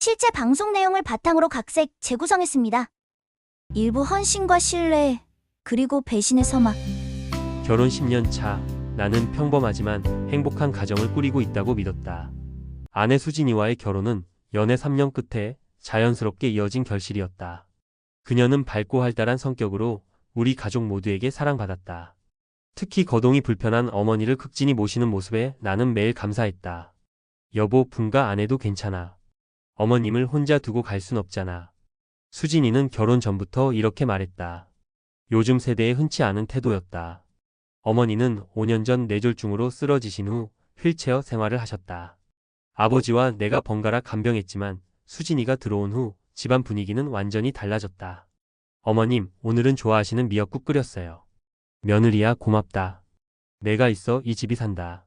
실제 방송 내용을 바탕으로 각색 재구성했습니다. 일부 헌신과 신뢰, 그리고 배신의 서막. 결혼 10년 차, 나는 평범하지만 행복한 가정을 꾸리고 있다고 믿었다. 아내 수진이와의 결혼은 연애 3년 끝에 자연스럽게 이어진 결실이었다. 그녀는 밝고 활달한 성격으로 우리 가족 모두에게 사랑받았다. 특히 거동이 불편한 어머니를 극진히 모시는 모습에 나는 매일 감사했다. 여보, 분가 안 해도 괜찮아. 어머님을 혼자 두고 갈 순 없잖아. 수진이는 결혼 전부터 이렇게 말했다. 요즘 세대에 흔치 않은 태도였다. 어머니는 5년 전 뇌졸중으로 쓰러지신 후 휠체어 생활을 하셨다. 아버지와 내가 번갈아 간병했지만 수진이가 들어온 후 집안 분위기는 완전히 달라졌다. 어머님, 오늘은 좋아하시는 미역국 끓였어요. 며느리야, 고맙다. 내가 있어 이 집이 산다.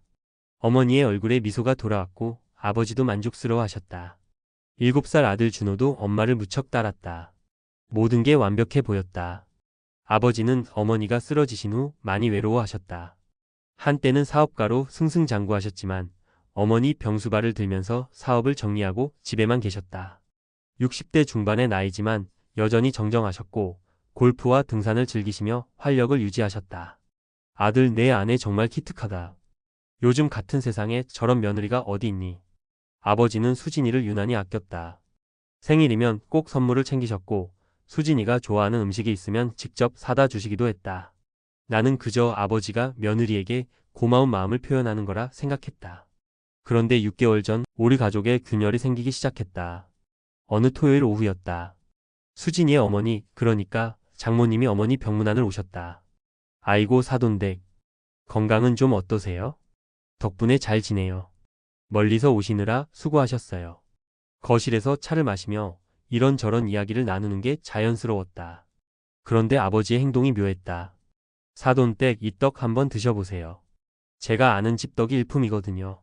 어머니의 얼굴에 미소가 돌아왔고 아버지도 만족스러워하셨다. 7살 아들 준호도 엄마를 무척 따랐다. 모든 게 완벽해 보였다. 아버지는 어머니가 쓰러지신 후 많이 외로워하셨다. 한때는 사업가로 승승장구하셨지만 어머니 병수발을 들면서 사업을 정리하고 집에만 계셨다. 60대 중반의 나이지만 여전히 정정하셨고 골프와 등산을 즐기시며 활력을 유지하셨다. 아들, 내 아내 정말 기특하다. 요즘 같은 세상에 저런 며느리가 어디 있니? 아버지는 수진이를 유난히 아꼈다. 생일이면 꼭 선물을 챙기셨고 수진이가 좋아하는 음식이 있으면 직접 사다 주시기도 했다. 나는 그저 아버지가 며느리에게 고마운 마음을 표현하는 거라 생각했다. 그런데 6개월 전 우리 가족에 균열이 생기기 시작했다. 어느 토요일 오후였다. 수진이의 어머니, 그러니까 장모님이 어머니 병문안을 오셨다. 아이고 사돈댁, 건강은 좀 어떠세요? 덕분에 잘 지내요. 멀리서 오시느라 수고하셨어요. 거실에서 차를 마시며 이런저런 이야기를 나누는 게 자연스러웠다. 그런데 아버지의 행동이 묘했다. 사돈댁, 이 떡 한번 드셔보세요. 제가 아는 집 떡이 일품이거든요.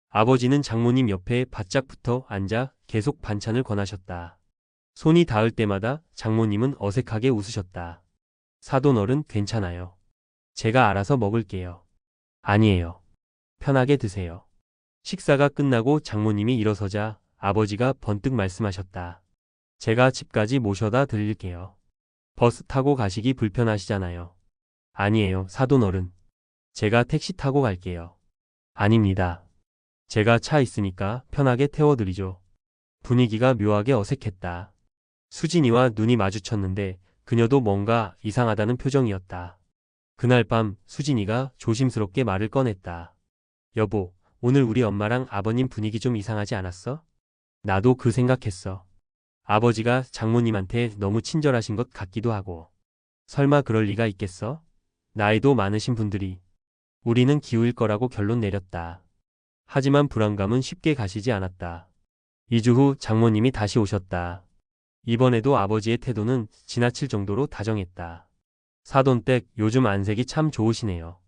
아버지는 장모님 옆에 바짝 붙어 앉아 계속 반찬을 권하셨다. 손이 닿을 때마다 장모님은 어색하게 웃으셨다. 사돈어른, 괜찮아요. 제가 알아서 먹을게요. 아니에요. 편하게 드세요. 식사가 끝나고 장모님이 일어서자 아버지가 번뜩 말씀하셨다. 제가 집까지 모셔다 드릴게요. 버스 타고 가시기 불편하시잖아요. 아니에요, 사돈어른. 제가 택시 타고 갈게요. 아닙니다. 제가 차 있으니까 편하게 태워드리죠. 분위기가 묘하게 어색했다. 수진이와 눈이 마주쳤는데 그녀도 뭔가 이상하다는 표정이었다. 그날 밤 수진이가 조심스럽게 말을 꺼냈다. 여보, 오늘 우리 엄마랑 아버님 분위기 좀 이상하지 않았어? 나도 그 생각했어. 아버지가 장모님한테 너무 친절하신 것 같기도 하고. 설마 그럴 리가 있겠어? 나이도 많으신 분들이. 우리는 기우일 거라고 결론 내렸다. 하지만 불안감은 쉽게 가시지 않았다. 2주 후 장모님이 다시 오셨다. 이번에도 아버지의 태도는 지나칠 정도로 다정했다. 사돈댁, 요즘 안색이 참 좋으시네요.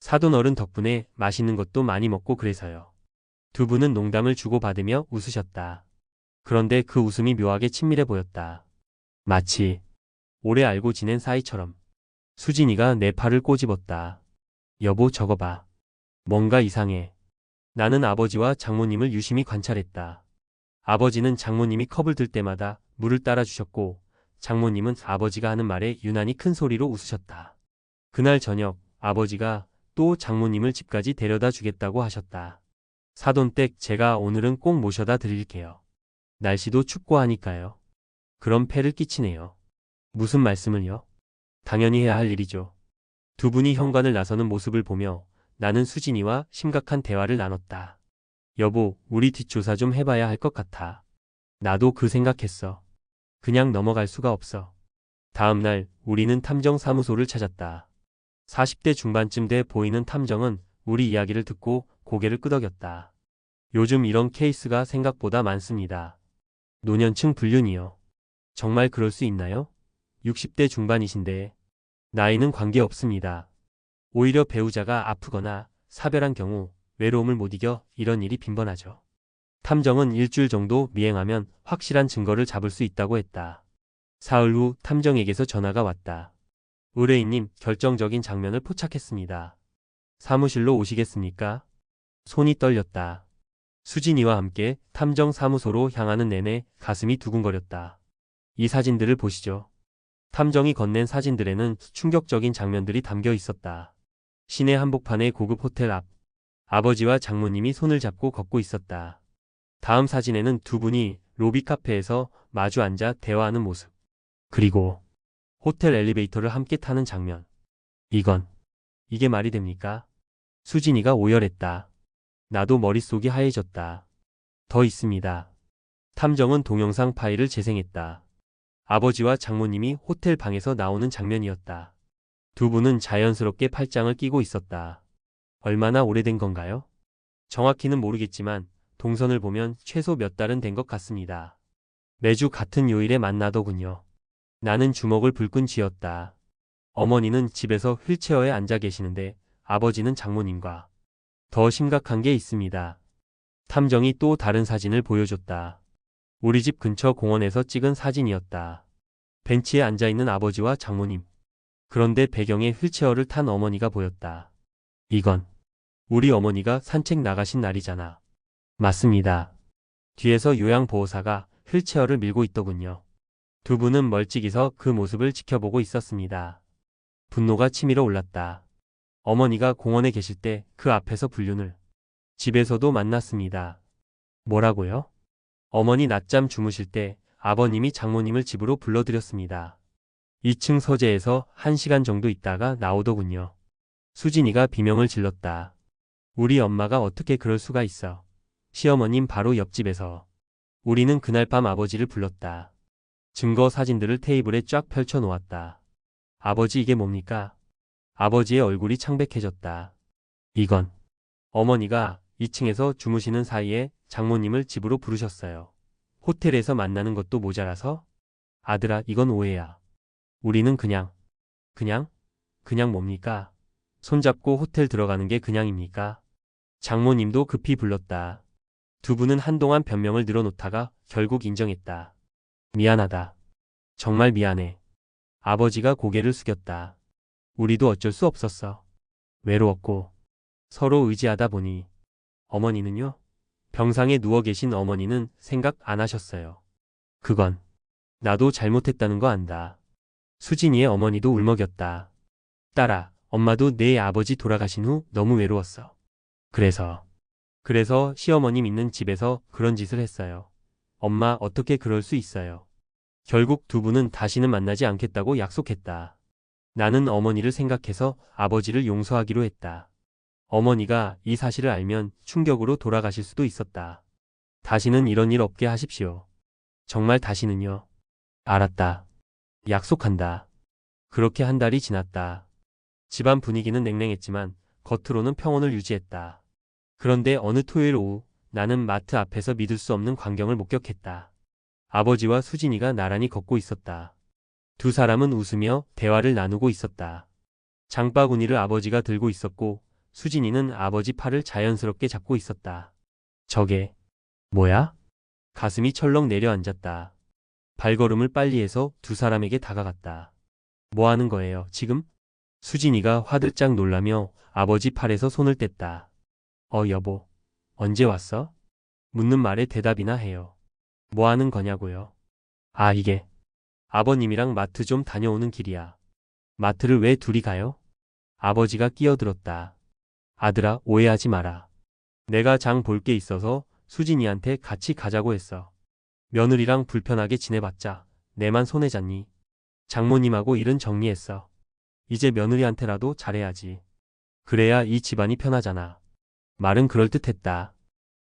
사돈어른 덕분에 맛있는 것도 많이 먹고 그래서요. 두 분은 농담을 주고받으며 웃으셨다. 그런데 그 웃음이 묘하게 친밀해 보였다. 마치 오래 알고 지낸 사이처럼. 수진이가 내 팔을 꼬집었다. 여보, 저거 봐. 뭔가 이상해. 나는 아버지와 장모님을 유심히 관찰했다. 아버지는 장모님이 컵을 들 때마다 물을 따라 주셨고 장모님은 아버지가 하는 말에 유난히 큰 소리로 웃으셨다. 그날 저녁 아버지가 또 장모님을 집까지 데려다 주겠다고 하셨다. 사돈댁, 제가 오늘은 꼭 모셔다 드릴게요. 날씨도 춥고 하니까요. 그럼 폐를 끼치네요. 무슨 말씀을요? 당연히 해야 할 일이죠. 두 분이 현관을 나서는 모습을 보며 나는 수진이와 심각한 대화를 나눴다. 여보, 우리 뒷조사 좀 해봐야 할 것 같아. 나도 그 생각했어. 그냥 넘어갈 수가 없어. 다음 날 우리는 탐정사무소를 찾았다. 40대 중반쯤 돼 보이는 탐정은 우리 이야기를 듣고 고개를 끄덕였다. 요즘 이런 케이스가 생각보다 많습니다. 노년층 불륜이요. 정말 그럴 수 있나요? 60대 중반이신데 나이는 관계없습니다. 오히려 배우자가 아프거나 사별한 경우 외로움을 못 이겨 이런 일이 빈번하죠. 탐정은 일주일 정도 미행하면 확실한 증거를 잡을 수 있다고 했다. 사흘 후 탐정에게서 전화가 왔다. 의뢰인님, 결정적인 장면을 포착했습니다. 사무실로 오시겠습니까? 손이 떨렸다. 수진이와 함께 탐정사무소로 향하는 내내 가슴이 두근거렸다. 이 사진들을 보시죠. 탐정이 건넨 사진들에는 충격적인 장면들이 담겨 있었다. 시내 한복판의 고급 호텔 앞, 아버지와 장모님이 손을 잡고 걷고 있었다. 다음 사진에는 두 분이 로비 카페에서 마주 앉아 대화하는 모습. 그리고 호텔 엘리베이터를 함께 타는 장면. 이게 말이 됩니까? 수진이가 오열했다. 나도 머릿속이 하얘졌다. 더 있습니다. 탐정은 동영상 파일을 재생했다. 아버지와 장모님이 호텔 방에서 나오는 장면이었다. 두 분은 자연스럽게 팔짱을 끼고 있었다. 얼마나 오래된 건가요? 정확히는 모르겠지만 동선을 보면 최소 몇 달은 된 것 같습니다. 매주 같은 요일에 만나더군요. 나는 주먹을 불끈 쥐었다. 어머니는 집에서 휠체어에 앉아 계시는데 아버지는 장모님과. 더 심각한 게 있습니다. 탐정이 또 다른 사진을 보여줬다. 우리 집 근처 공원에서 찍은 사진이었다. 벤치에 앉아있는 아버지와 장모님. 그런데 배경에 휠체어를 탄 어머니가 보였다. 이건 우리 어머니가 산책 나가신 날이잖아. 맞습니다. 뒤에서 요양보호사가 휠체어를 밀고 있더군요. 두 분은 멀찍이서 그 모습을 지켜보고 있었습니다. 분노가 치밀어 올랐다. 어머니가 공원에 계실 때 그 앞에서 불륜을. 집에서도 만났습니다. 뭐라고요? 어머니 낮잠 주무실 때 아버님이 장모님을 집으로 불러들였습니다. 2층 서재에서 1시간 정도 있다가 나오더군요. 수진이가 비명을 질렀다. 우리 엄마가 어떻게 그럴 수가 있어. 시어머님 바로 옆집에서. 우리는 그날 밤 아버지를 불렀다. 증거 사진들을 테이블에 쫙 펼쳐 놓았다. 아버지 이게 뭡니까? 아버지의 얼굴이 창백해졌다. 이건 어머니가 2층에서 주무시는 사이에 장모님을 집으로 부르셨어요. 호텔에서 만나는 것도 모자라서? 아들아, 이건 오해야. 우리는 그냥 뭡니까? 손잡고 호텔 들어가는 게 그냥입니까? 장모님도 급히 불렀다. 두 분은 한동안 변명을 늘어놓다가 결국 인정했다. 미안하다. 정말 미안해. 아버지가 고개를 숙였다. 우리도 어쩔 수 없었어. 외로웠고 서로 의지하다 보니. 어머니는요? 병상에 누워 계신 어머니는 생각 안 하셨어요. 그건 나도 잘못했다는 거 안다. 수진이의 어머니도 울먹였다. 딸아, 엄마도 내 아버지 돌아가신 후 너무 외로웠어. 그래서 시어머님 있는 집에서 그런 짓을 했어요. 엄마 어떻게 그럴 수 있어요. 결국 두 분은 다시는 만나지 않겠다고 약속했다. 나는 어머니를 생각해서 아버지를 용서하기로 했다. 어머니가 이 사실을 알면 충격으로 돌아가실 수도 있었다. 다시는 이런 일 없게 하십시오. 정말 다시는요. 알았다. 약속한다. 그렇게 한 달이 지났다. 집안 분위기는 냉랭했지만 겉으로는 평온을 유지했다. 그런데 어느 토요일 오후 나는 마트 앞에서 믿을 수 없는 광경을 목격했다. 아버지와 수진이가 나란히 걷고 있었다. 두 사람은 웃으며 대화를 나누고 있었다. 장바구니를 아버지가 들고 있었고 수진이는 아버지 팔을 자연스럽게 잡고 있었다. 저게 뭐야? 가슴이 철렁 내려앉았다. 발걸음을 빨리 해서 두 사람에게 다가갔다. 뭐 하는 거예요, 지금? 수진이가 화들짝 놀라며 아버지 팔에서 손을 뗐다. 여보, 언제 왔어? 묻는 말에 대답이나 해요. 뭐 하는 거냐고요? 이게 아버님이랑 마트 좀 다녀오는 길이야. 마트를 왜 둘이 가요? 아버지가 끼어들었다. 아들아, 오해하지 마라. 내가 장 볼 게 있어서 수진이한테 같이 가자고 했어. 며느리랑 불편하게 지내봤자 내만 손해잖니. 장모님하고 일은 정리했어. 이제 며느리한테라도 잘해야지. 그래야 이 집안이 편하잖아. 말은 그럴듯했다.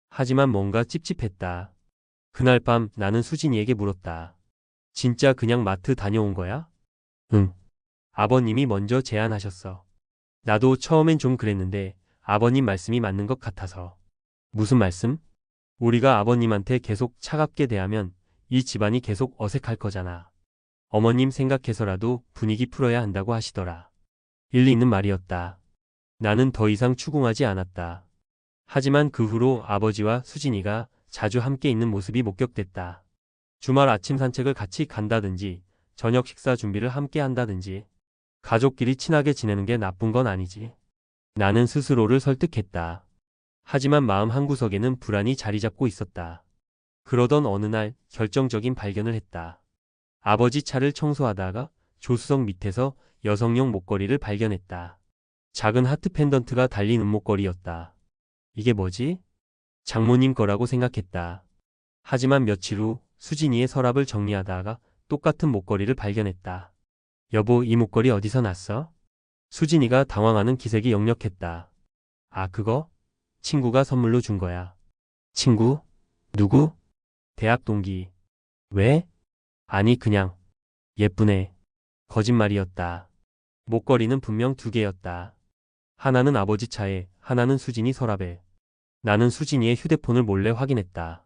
하지만 뭔가 찝찝했다. 그날 밤 나는 수진이에게 물었다. 진짜 그냥 마트 다녀온 거야? 응. 아버님이 먼저 제안하셨어. 나도 처음엔 좀 그랬는데 아버님 말씀이 맞는 것 같아서. 무슨 말씀? 우리가 아버님한테 계속 차갑게 대하면 이 집안이 계속 어색할 거잖아. 어머님 생각해서라도 분위기 풀어야 한다고 하시더라. 일리 있는 말이었다. 나는 더 이상 추궁하지 않았다. 하지만 그 후로 아버지와 수진이가 자주 함께 있는 모습이 목격됐다. 주말 아침 산책을 같이 간다든지 저녁 식사 준비를 함께 한다든지 가족끼리 친하게 지내는 게 나쁜 건 아니지. 나는 스스로를 설득했다. 하지만 마음 한구석에는 불안이 자리 잡고 있었다. 그러던 어느 날 결정적인 발견을 했다. 아버지 차를 청소하다가 조수석 밑에서 여성용 목걸이를 발견했다. 작은 하트 펜던트가 달린 은목걸이였다. 이게 뭐지? 장모님 거라고 생각했다. 하지만 며칠 후 수진이의 서랍을 정리하다가 똑같은 목걸이를 발견했다. 여보, 이 목걸이 어디서 났어? 수진이가 당황하는 기색이 역력했다. 아, 그거? 친구가 선물로 준 거야. 친구? 누구? 대학 동기. 왜? 아니, 그냥. 예쁘네. 거짓말이었다. 목걸이는 분명 두 개였다. 하나는 아버지 차에, 하나는 수진이 서랍에. 나는 수진이의 휴대폰을 몰래 확인했다.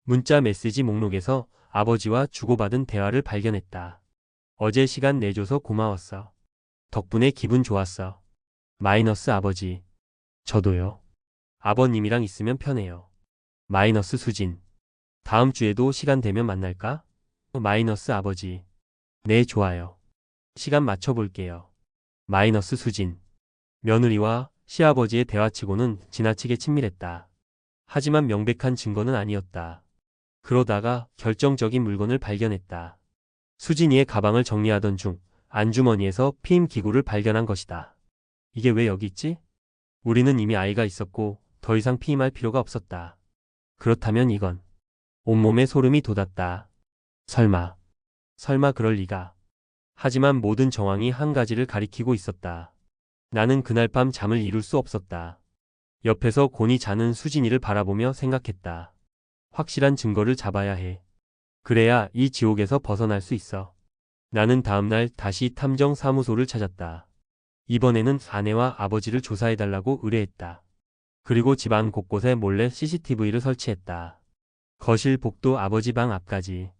문자 메시지 목록에서 아버지와 주고받은 대화를 발견했다. 어제 시간 내줘서 고마웠어. 덕분에 기분 좋았어. 마이너스 아버지. 저도요. 아버님이랑 있으면 편해요. 마이너스 수진. 다음 주에도 시간 되면 만날까? 마이너스 아버지. 네, 좋아요. 시간 맞춰볼게요. 마이너스 수진. 며느리와 시아버지의 대화치고는 지나치게 친밀했다. 하지만 명백한 증거는 아니었다. 그러다가 결정적인 물건을 발견했다. 수진이의 가방을 정리하던 중 안주머니에서 피임 기구를 발견한 것이다. 이게 왜 여기 있지? 우리는 이미 아이가 있었고 더 이상 피임할 필요가 없었다. 그렇다면 이건 온몸에 소름이 돋았다. 설마 그럴 리가. 하지만 모든 정황이 한 가지를 가리키고 있었다. 나는 그날 밤 잠을 이룰 수 없었다. 옆에서 곤히 자는 수진이를 바라보며 생각했다. 확실한 증거를 잡아야 해. 그래야 이 지옥에서 벗어날 수 있어. 나는 다음날 다시 탐정사무소를 찾았다. 이번에는 아내와 아버지를 조사해달라고 의뢰했다. 그리고 집안 곳곳에 몰래 CCTV를 설치했다. 거실, 복도, 아버지 방 앞까지.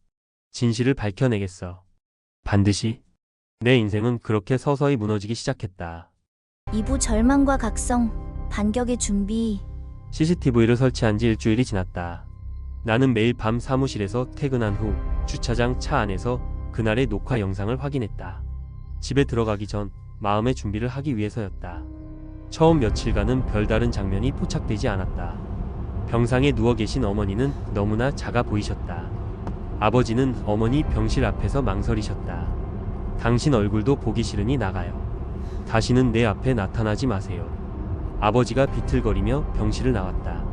진실을 밝혀내겠어. 반드시. 내 인생은 그렇게 서서히 무너지기 시작했다. 2부 절망과 각성, 반격의 준비. CCTV를 설치한 지 일주일이 지났다. 나는 매일 밤 사무실에서 퇴근한 후 주차장 차 안에서 그날의 녹화 영상을 확인했다. 집에 들어가기 전 마음의 준비를 하기 위해서였다. 처음 며칠간은 별다른 장면이 포착되지 않았다. 병상에 누워 계신 어머니는 너무나 작아 보이셨다. 아버지는 어머니 병실 앞에서 망설이셨다. 당신 얼굴도 보기 싫으니 나가요. 다시는 내 앞에 나타나지 마세요. 아버지가 비틀거리며 병실을 나왔다.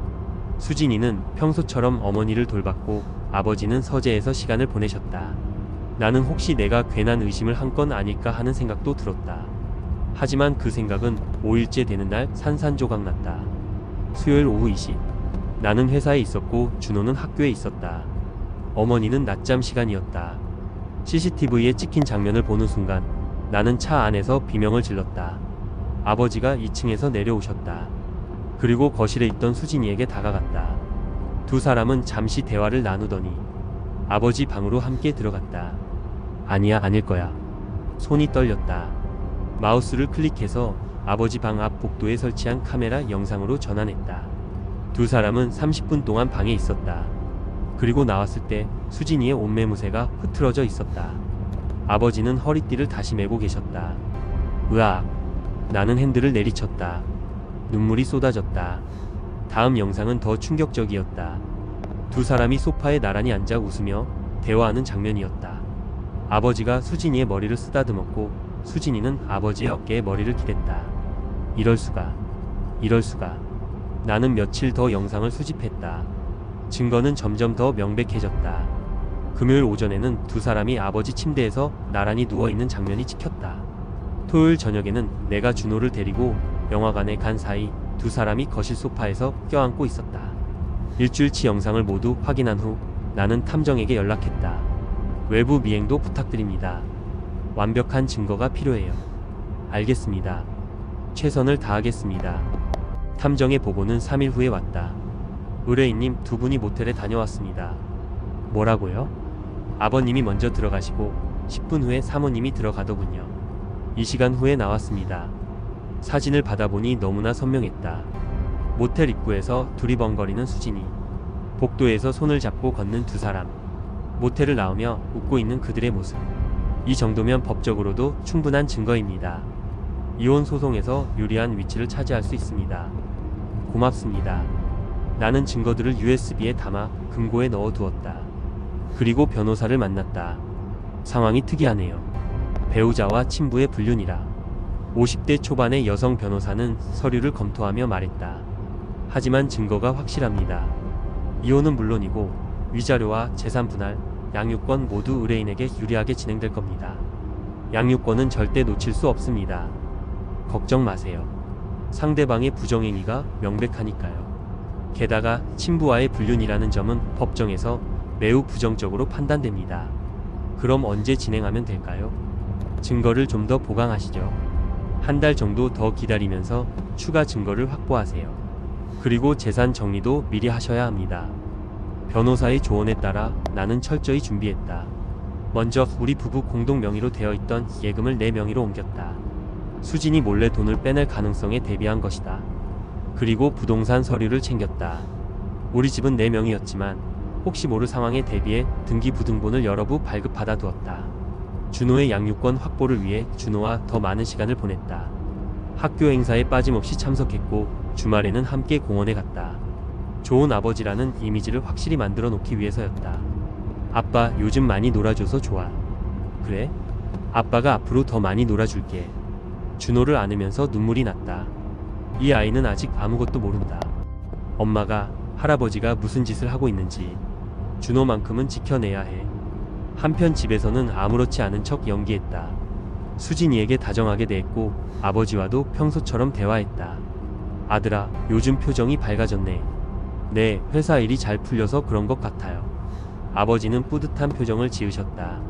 수진이는 평소처럼 어머니를 돌봤고 아버지는 서재에서 시간을 보내셨다. 나는 혹시 내가 괜한 의심을 한 건 아닐까 하는 생각도 들었다. 하지만 그 생각은 5일째 되는 날 산산조각 났다. 수요일 오후 2시. 나는 회사에 있었고 준호는 학교에 있었다. 어머니는 낮잠 시간이었다. CCTV에 찍힌 장면을 보는 순간 나는 차 안에서 비명을 질렀다. 아버지가 2층에서 내려오셨다. 그리고 거실에 있던 수진이에게 다가갔다. 두 사람은 잠시 대화를 나누더니 아버지 방으로 함께 들어갔다. 아니야, 아닐 거야. 손이 떨렸다. 마우스를 클릭해서 아버지 방 앞 복도에 설치한 카메라 영상으로 전환했다. 두 사람은 30분 동안 방에 있었다. 그리고 나왔을 때 수진이의 옷매무새가 흐트러져 있었다. 아버지는 허리띠를 다시 메고 계셨다. 으악. 나는 핸들을 내리쳤다. 눈물이 쏟아졌다. 다음 영상은 더 충격적이었다. 두 사람이 소파에 나란히 앉아 웃으며 대화하는 장면이었다. 아버지가 수진이의 머리를 쓰다듬었고 수진이는 아버지의 어깨에 머리를 기댔다. 이럴 수가. 나는 며칠 더 영상을 수집했다. 증거는 점점 더 명백해졌다. 금요일 오전에는 두 사람이 아버지 침대에서 나란히 누워있는 장면이 찍혔다. 토요일 저녁에는 내가 준호를 데리고 영화관에 간 사이 두 사람이 거실 소파에서 껴안고 있었다. 일주일치 영상을 모두 확인한 후 나는 탐정에게 연락했다. 외부 미행도 부탁드립니다. 완벽한 증거가 필요해요. 알겠습니다. 최선을 다하겠습니다. 탐정의 보고는 3일 후에 왔다. 의뢰인님, 두 분이 모텔에 다녀왔습니다. 뭐라고요? 아버님이 먼저 들어가시고 10분 후에 사모님이 들어가더군요. 이 시간 후에 나왔습니다. 사진을 받아보니 너무나 선명했다. 모텔 입구에서 두리번거리는 수진이, 복도에서 손을 잡고 걷는 두 사람, 모텔을 나오며 웃고 있는 그들의 모습. 이 정도면 법적으로도 충분한 증거입니다. 이혼 소송에서 유리한 위치를 차지할 수 있습니다. 고맙습니다. 나는 증거들을 USB에 담아 금고에 넣어두었다. 그리고 변호사를 만났다. 상황이 특이하네요. 배우자와 친부의 불륜이라. 50대 초반의 여성 변호사는 서류를 검토하며 말했다. 하지만 증거가 확실합니다. 이혼은 물론이고 위자료와 재산 분할, 양육권 모두 의뢰인에게 유리하게 진행될 겁니다. 양육권은 절대 놓칠 수 없습니다. 걱정 마세요. 상대방의 부정행위가 명백하니까요. 게다가 친부와의 불륜이라는 점은 법정에서 매우 부정적으로 판단됩니다. 그럼 언제 진행하면 될까요? 증거를 좀 더 보강하시죠. 한 달 정도 더 기다리면서 추가 증거를 확보하세요. 그리고 재산 정리도 미리 하셔야 합니다. 변호사의 조언에 따라 나는 철저히 준비했다. 먼저 우리 부부 공동 명의로 되어 있던 예금을 내 명의로 옮겼다. 수진이 몰래 돈을 빼낼 가능성에 대비한 것이다. 그리고 부동산 서류를 챙겼다. 우리 집은 내 명의였지만 혹시 모를 상황에 대비해 등기부등본을 여러 부 발급받아 두었다. 준호의 양육권 확보를 위해 준호와 더 많은 시간을 보냈다. 학교 행사에 빠짐없이 참석했고 주말에는 함께 공원에 갔다. 좋은 아버지라는 이미지를 확실히 만들어 놓기 위해서였다. 아빠 요즘 많이 놀아줘서 좋아. 그래? 아빠가 앞으로 더 많이 놀아줄게. 준호를 안으면서 눈물이 났다. 이 아이는 아직 아무것도 모른다. 엄마가, 할아버지가 무슨 짓을 하고 있는지 준호만큼은 지켜내야 해. 한편 집에서는 아무렇지 않은 척 연기했다. 수진이에게 다정하게 대했고 아버지와도 평소처럼 대화했다. 아들아, 요즘 표정이 밝아졌네. 네, 회사 일이 잘 풀려서 그런 것 같아요. 아버지는 뿌듯한 표정을 지으셨다.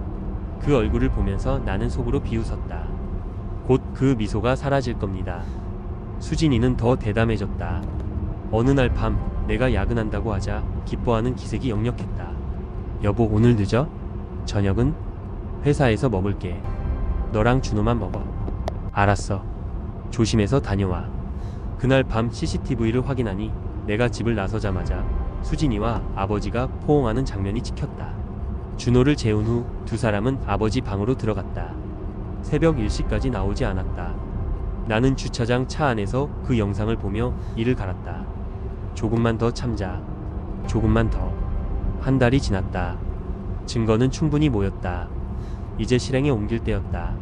그 얼굴을 보면서 나는 속으로 비웃었다. 곧 그 미소가 사라질 겁니다. 수진이는 더 대담해졌다. 어느 날 밤 내가 야근한다고 하자 기뻐하는 기색이 역력했다. 여보, 오늘 늦어? 저녁은? 회사에서 먹을게. 너랑 준호만 먹어. 알았어. 조심해서 다녀와. 그날 밤 CCTV를 확인하니 내가 집을 나서자마자 수진이와 아버지가 포옹하는 장면이 찍혔다. 준호를 재운 후 두 사람은 아버지 방으로 들어갔다. 새벽 1시까지 나오지 않았다. 나는 주차장 차 안에서 그 영상을 보며 이를 갈았다. 조금만 더 참자. 조금만 더. 한 달이 지났다. 증거는 충분히 모였다. 이제 실행에 옮길 때였다.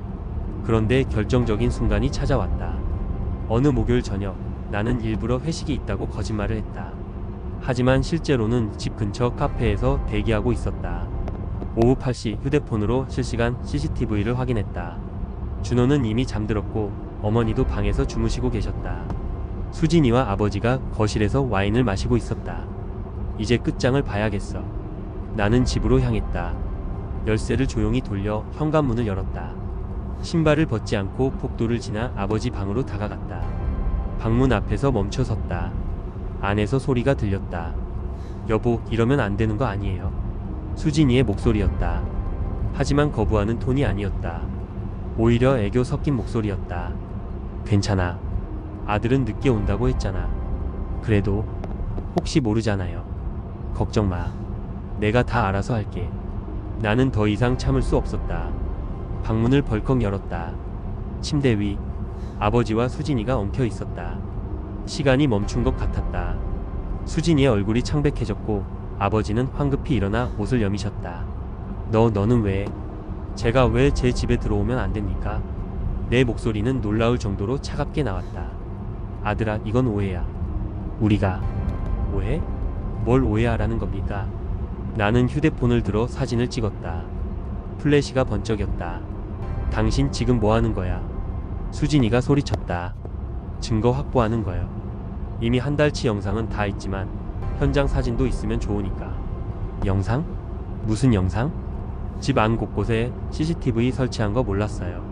그런데 결정적인 순간이 찾아왔다. 어느 목요일 저녁 나는 일부러 회식이 있다고 거짓말을 했다. 하지만 실제로는 집 근처 카페에서 대기하고 있었다. 오후 8시 휴대폰으로 실시간 CCTV를 확인했다. 준호는 이미 잠들었고 어머니도 방에서 주무시고 계셨다. 수진이와 아버지가 거실에서 와인을 마시고 있었다. 이제 끝장을 봐야겠어. 나는 집으로 향했다. 열쇠를 조용히 돌려 현관문을 열었다. 신발을 벗지 않고 복도를 지나 아버지 방으로 다가갔다. 방문 앞에서 멈춰섰다. 안에서 소리가 들렸다. 여보, 이러면 안 되는 거 아니에요? 수진이의 목소리였다. 하지만 거부하는 톤이 아니었다. 오히려 애교 섞인 목소리였다. 괜찮아. 아들은 늦게 온다고 했잖아. 그래도 혹시 모르잖아요. 걱정 마. 내가 다 알아서 할게. 나는 더 이상 참을 수 없었다. 방문을 벌컥 열었다. 침대 위 아버지와 수진이가 엉켜 있었다. 시간이 멈춘 것 같았다. 수진이의 얼굴이 창백해졌고 아버지는 황급히 일어나 옷을 여미셨다. 너는 왜? 제가 왜 제 집에 들어오면 안 됩니까? 내 목소리는 놀라울 정도로 차갑게 나왔다. 아들아, 이건 오해야. 우리가 오해? 뭘 오해하라는 겁니까? 나는 휴대폰을 들어 사진을 찍었다. 플래시가 번쩍였다. 당신 지금 뭐 하는 거야? 수진이가 소리쳤다. 증거 확보하는 거요. 이미 한 달치 영상은 다 있지만 현장 사진도 있으면 좋으니까. 영상? 무슨 영상? 집 안 곳곳에 CCTV 설치한 거 몰랐어요.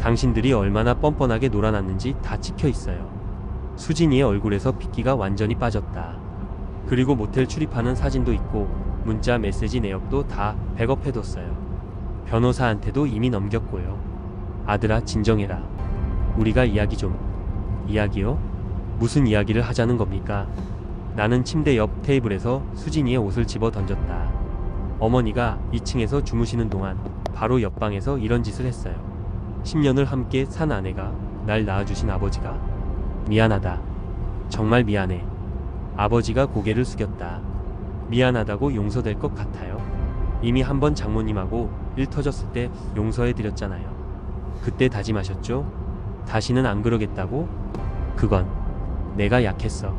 당신들이 얼마나 뻔뻔하게 놀아놨는지 다 찍혀 있어요. 수진이의 얼굴에서 핏기가 완전히 빠졌다. 그리고 모텔 출입하는 사진도 있고 문자 메시지 내역도 다 백업해뒀어요. 변호사한테도 이미 넘겼고요. 아들아, 진정해라. 우리가 이야기 좀. 이야기요? 무슨 이야기를 하자는 겁니까? 나는 침대 옆 테이블에서 수진이의 옷을 집어 던졌다. 어머니가 2층에서 주무시는 동안 바로 옆방에서 이런 짓을 했어요. 10년을 함께 산 아내가 날 낳아주신 아버지가. 미안하다. 정말 미안해. 아버지가 고개를 숙였다. 미안하다고 용서될 것 같아요? 이미 한 번 장모님하고 일 터졌을 때 용서해드렸잖아요. 그때 다짐하셨죠? 다시는 안 그러겠다고? 그건 내가 약했어.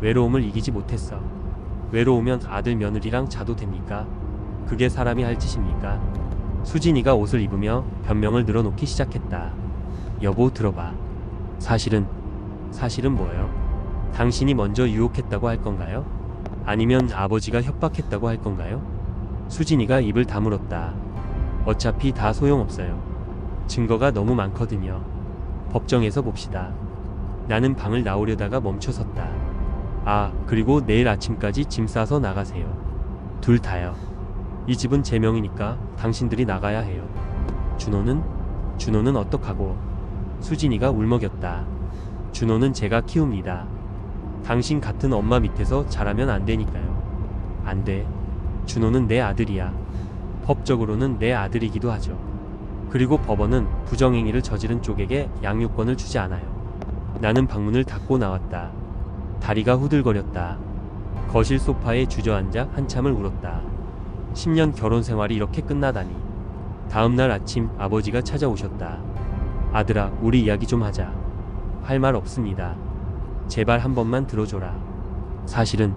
외로움을 이기지 못했어. 외로우면 아들 며느리랑 자도 됩니까? 그게 사람이 할 짓입니까? 수진이가 옷을 입으며 변명을 늘어놓기 시작했다. 여보, 들어봐. 사실은 뭐예요? 당신이 먼저 유혹했다고 할 건가요? 아니면 아버지가 협박했다고 할 건가요? 수진이가 입을 다물었다. 어차피 다 소용없어요. 증거가 너무 많거든요. 법정에서 봅시다. 나는 방을 나오려다가 멈춰섰다. 아, 그리고 내일 아침까지 짐 싸서 나가세요. 둘 다요. 이 집은 제 명이니까 당신들이 나가야 해요. 준호는 어떡하고? 수진이가 울먹였다. 준호는 제가 키웁니다. 당신 같은 엄마 밑에서 자라면 안 되니까요. 안 돼. 준호는 내 아들이야. 법적으로는 내 아들이기도 하죠. 그리고 법원은 부정행위를 저지른 쪽에게 양육권을 주지 않아요. 나는 방문을 닫고 나왔다. 다리가 후들거렸다. 거실 소파에 주저앉아 한참을 울었다. 10년 결혼 생활이 이렇게 끝나다니. 다음날 아침 아버지가 찾아오셨다. 아들아, 우리 이야기 좀 하자. 할 말 없습니다. 제발 한 번만 들어줘라. 사실은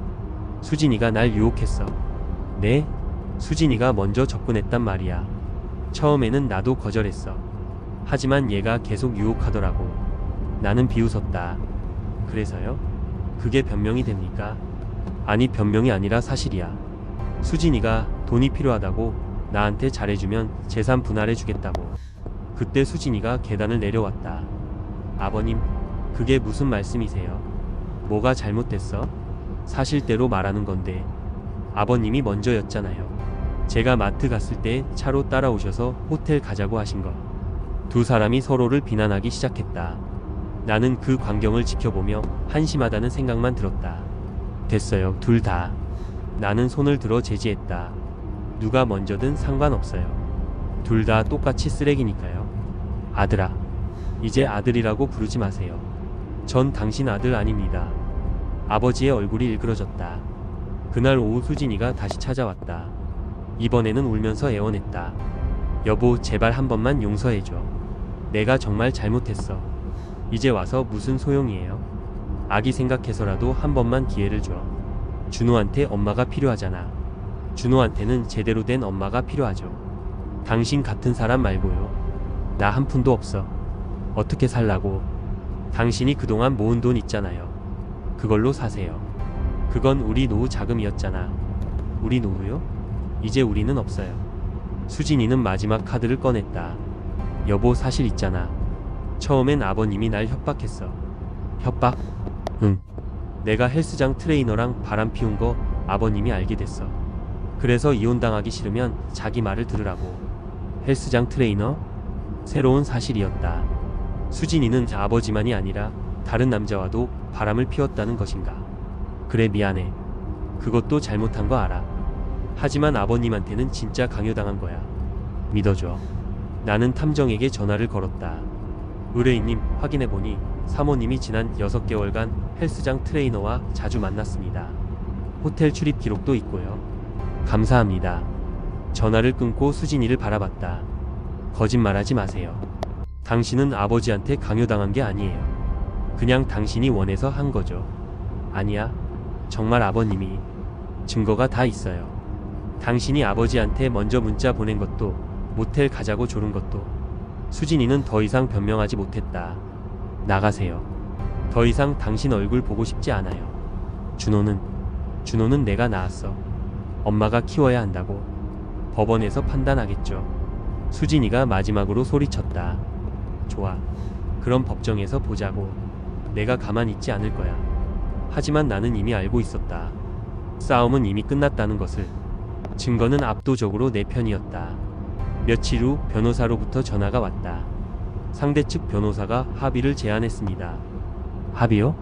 수진이가 날 유혹했어. 네? 수진이가 먼저 접근했단 말이야. 처음에는 나도 거절했어. 하지만 얘가 계속 유혹하더라고. 나는 비웃었다. 그래서요? 그게 변명이 됩니까? 아니, 변명이 아니라 사실이야. 수진이가 돈이 필요하다고 나한테 잘해주면 재산 분할해주겠다고. 그때 수진이가 계단을 내려왔다. 아버님, 그게 무슨 말씀이세요? 뭐가 잘못됐어? 사실대로 말하는 건데. 아버님이 먼저였잖아요. 제가 마트 갔을 때 차로 따라오셔서 호텔 가자고 하신 거. 두 사람이 서로를 비난하기 시작했다. 나는 그 광경을 지켜보며 한심하다는 생각만 들었다. 됐어요, 둘 다. 나는 손을 들어 제지했다. 누가 먼저든 상관없어요. 둘 다 똑같이 쓰레기니까요. 아들아, 이제 아들이라고 부르지 마세요. 전 당신 아들 아닙니다. 아버지의 얼굴이 일그러졌다. 그날 오후 수진이가 다시 찾아왔다. 이번에는 울면서 애원했다. 여보, 제발 한 번만 용서해줘. 내가 정말 잘못했어. 이제 와서 무슨 소용이에요? 아기 생각해서라도 한 번만 기회를 줘. 준호한테 엄마가 필요하잖아. 준호한테는 제대로 된 엄마가 필요하죠. 당신 같은 사람 말고요. 나 한 푼도 없어. 어떻게 살라고? 당신이 그동안 모은 돈 있잖아요. 그걸로 사세요. 그건 우리 노후 자금이었잖아. 우리 노후요? 이제 우리는 없어요. 수진이는 마지막 카드를 꺼냈다. 여보, 사실 있잖아. 처음엔 아버님이 날 협박했어. 협박? 응. 내가 헬스장 트레이너랑 바람 피운 거 아버님이 알게 됐어. 그래서 이혼당하기 싫으면 자기 말을 들으라고. 헬스장 트레이너? 새로운 사실이었다. 수진이는 아버지만이 아니라 다른 남자와도 바람을 피웠다는 것인가. 그래, 미안해. 그것도 잘못한 거 알아. 하지만 아버님한테는 진짜 강요당한 거야. 믿어줘. 나는 탐정에게 전화를 걸었다. 의뢰인님, 확인해보니 사모님이 지난 6개월간 헬스장 트레이너와 자주 만났습니다. 호텔 출입 기록도 있고요. 감사합니다. 전화를 끊고 수진이를 바라봤다. 거짓말하지 마세요. 당신은 아버지한테 강요당한 게 아니에요. 그냥 당신이 원해서 한 거죠. 아니야. 정말 아버님이. 증거가 다 있어요. 당신이 아버지한테 먼저 문자 보낸 것도, 모텔 가자고 조른 것도. 수진이는 더 이상 변명하지 못했다. 나가세요. 더 이상 당신 얼굴 보고 싶지 않아요. 준호는 내가 낳았어. 엄마가 키워야 한다고. 법원에서 판단하겠죠. 수진이가 마지막으로 소리쳤다. 좋아. 그럼 법정에서 보자고. 내가 가만히 있지 않을 거야. 하지만 나는 이미 알고 있었다. 싸움은 이미 끝났다는 것을. 증거는 압도적으로 내 편이었다. 며칠 후 변호사로부터 전화가 왔다. 상대 측 변호사가 합의를 제안했습니다. 합의요?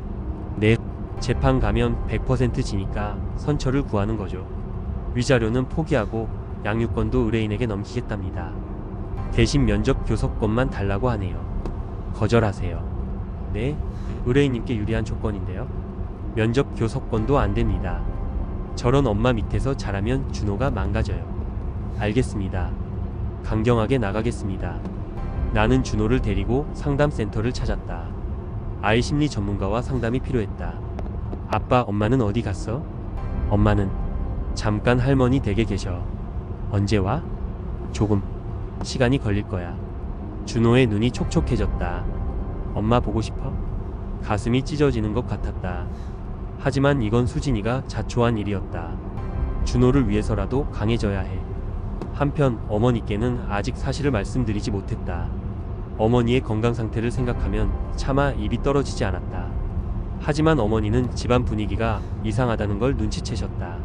네. 재판 가면 100% 지니까 선처를 구하는 거죠. 위자료는 포기하고 양육권도 의뢰인에게 넘기겠답니다. 대신 면접 교섭권만 달라고 하네요. 거절하세요. 네, 의뢰인님께 유리한 조건인데요. 면접 교섭권도 안 됩니다. 저런 엄마 밑에서 자라면 준호가 망가져요. 알겠습니다. 강경하게 나가겠습니다. 나는 준호를 데리고 상담센터를 찾았다. 아이 심리 전문가와 상담이 필요했다. 아빠, 엄마는 어디 갔어? 엄마는 잠깐 할머니 댁에 계셔. 언제 와? 조금 시간이 걸릴 거야. 준호의 눈이 촉촉해졌다. 엄마 보고 싶어? 가슴이 찢어지는 것 같았다. 하지만 이건 수진이가 자초한 일이었다. 준호를 위해서라도 강해져야 해. 한편 어머니께는 아직 사실을 말씀드리지 못했다. 어머니의 건강 상태를 생각하면 차마 입이 떨어지지 않았다. 하지만 어머니는 집안 분위기가 이상하다는 걸 눈치채셨다.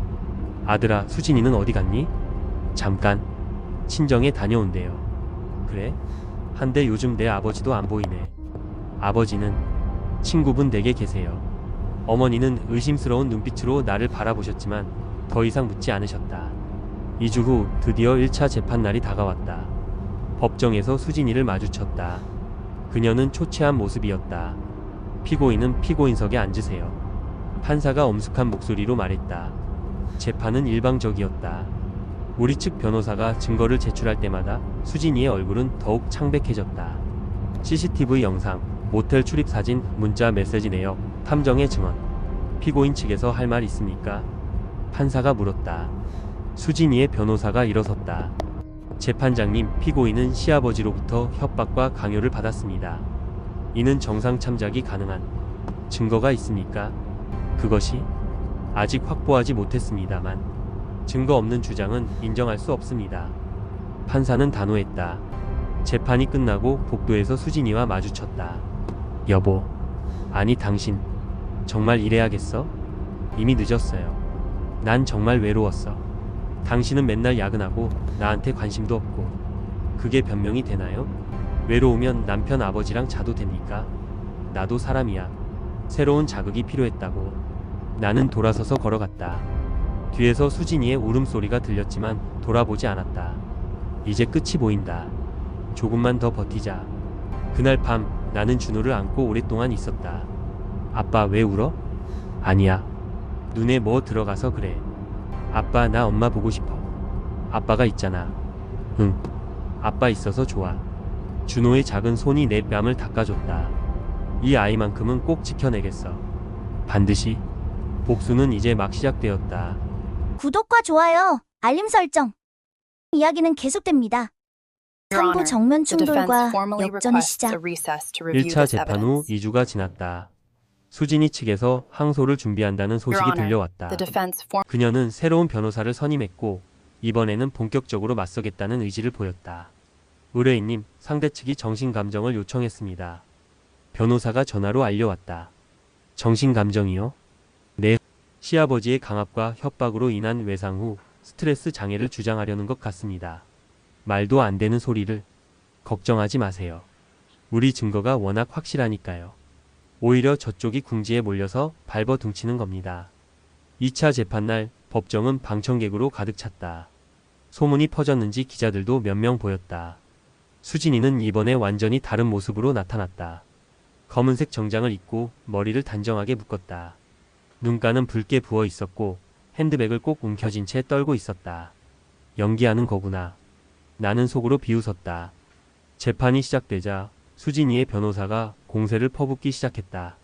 아들아, 수진이는 어디 갔니? 잠깐 친정에 다녀온대요. 그래? 한데 요즘 내 아버지도 안 보이네. 아버지는 친구분 댁에 계세요. 어머니는 의심스러운 눈빛으로 나를 바라보셨지만 더 이상 묻지 않으셨다. 2주 후 드디어 1차 재판날이 다가왔다. 법정에서 수진이를 마주쳤다. 그녀는 초췌한 모습이었다. 피고인은 피고인석에 앉으세요. 판사가 엄숙한 목소리로 말했다. 재판은 일방적이었다. 우리 측 변호사가 증거를 제출할 때마다 수진이의 얼굴은 더욱 창백해졌다. CCTV 영상, 모텔 출입 사진, 문자 메시지 내역, 탐정의 증언. 피고인 측에서 할 말 있습니까? 판사가 물었다. 수진이의 변호사가 일어섰다. 재판장님, 피고인은 시아버지로부터 협박과 강요를 받았습니다. 이는 정상 참작이 가능한 증거가 있습니까? 그것이 아직 확보하지 못했습니다만 증거 없는 주장은 인정할 수 없습니다. 판사는 단호했다. 재판이 끝나고 복도에서 수진이와 마주쳤다. 여보, 아니 당신 정말 이래야겠어? 이미 늦었어요. 난 정말 외로웠어. 당신은 맨날 야근하고 나한테 관심도 없고 그게 변명이 되나요? 외로우면 남편 아버지랑 자도 됩니까? 나도 사람이야. 새로운 자극이 필요했다고. 나는 돌아서서 걸어갔다. 뒤에서 수진이의 울음소리가 들렸지만 돌아보지 않았다. 이제 끝이 보인다. 조금만 더 버티자. 그날 밤 나는 준호를 안고 오랫동안 있었다. 아빠 왜 울어? 아니야. 눈에 뭐 들어가서 그래. 아빠, 나 엄마 보고 싶어. 아빠가 있잖아. 응. 아빠 있어서 좋아. 준호의 작은 손이 내 뺨을 닦아줬다. 이 아이만큼은 꼭 지켜내겠어. 반드시. 복수는 이제 막 시작되었다. 구독과 좋아요, 알림 설정. 이야기는 계속됩니다. 상부 정면 충돌과 역전의 시작. 1차 재판 후 2주가 지났다. 수진이 측에서 항소를 준비한다는 소식이 들려왔다. 그녀는 새로운 변호사를 선임했고 이번에는 본격적으로 맞서겠다는 의지를 보였다. 의뢰인님, 상대 측이 정신감정을 요청했습니다. 변호사가 전화로 알려왔다. 정신감정이요? 네. 시아버지의 강압과 협박으로 인한 외상 후 스트레스 장애를 주장하려는 것 같습니다. 말도 안 되는 소리를. 걱정하지 마세요. 우리 증거가 워낙 확실하니까요. 오히려 저쪽이 궁지에 몰려서 발버둥치는 겁니다. 2차 재판날 법정은 방청객으로 가득 찼다. 소문이 퍼졌는지 기자들도 몇 명 보였다. 수진이는 이번에 완전히 다른 모습으로 나타났다. 검은색 정장을 입고 머리를 단정하게 묶었다. 눈가는 붉게 부어 있었고 핸드백을 꼭 움켜쥔 채 떨고 있었다. 연기하는 거구나. 나는 속으로 비웃었다. 재판이 시작되자 수진이의 변호사가 공세를 퍼붓기 시작했다.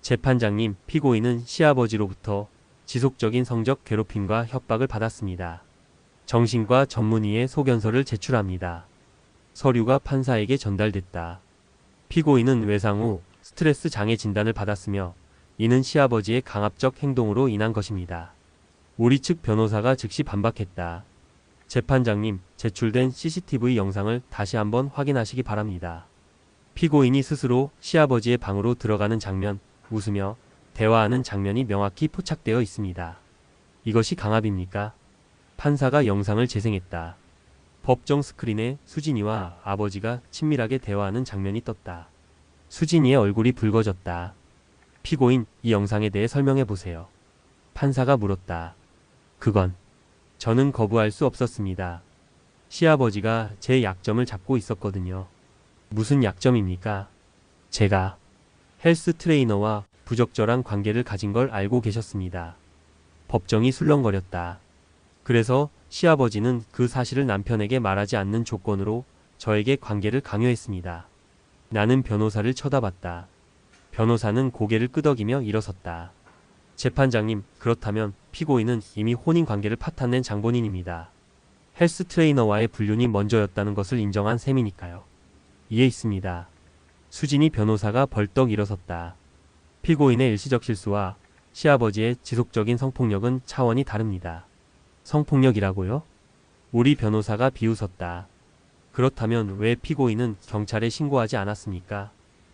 재판장님, 피고인은 시아버지로부터 지속적인 성적 괴롭힘과 협박을 받았습니다. 정신과 전문의의 소견서를 제출합니다. 서류가 판사에게 전달됐다. 피고인은 외상 후 스트레스 장애 진단을 받았으며 이는 시아버지의 강압적 행동으로 인한 것입니다. 우리 측 변호사가 즉시 반박했다. 재판장님, 제출된 CCTV 영상을 다시 한번 확인하시기 바랍니다. 피고인이 스스로 시아버지의 방으로 들어가는 장면, 웃으며 대화하는 장면이 명확히 포착되어 있습니다. 이것이 강압입니까? 판사가 영상을 재생했다. 법정 스크린에 수진이와 아버지가 친밀하게 대화하는 장면이 떴다. 수진이의 얼굴이 붉어졌다. 피고인, 이 영상에 대해 설명해 보세요. 판사가 물었다. 그건 저는 거부할 수 없었습니다. 시아버지가 제 약점을 잡고 있었거든요. 무슨 약점입니까? 제가 헬스 트레이너와 부적절한 관계를 가진 걸 알고 계셨습니다. 법정이 술렁거렸다. 그래서 시아버지는 그 사실을 남편에게 말하지 않는 조건으로 저에게 관계를 강요했습니다. 나는 변호사를 쳐다봤다. 변호사는 고개를 끄덕이며 일어섰다. 재판장님, 그렇다면 피고인은 이미 혼인 관계를 파탄낸 장본인입니다. 헬스 트레이너와의 불륜이 먼저였다는 것을 인정한 셈이니까요. 이해 있습니다. 수진이 변호사가 벌떡 일어섰다. 피고인의 일시적 실수와 시아버지의 지속적인 성폭력은 차원이 다릅니다. 성폭력이라고요? 우리 변호사가 비웃었다. 그렇다면 왜 피고인은 경찰에 신고하지 않았습니까?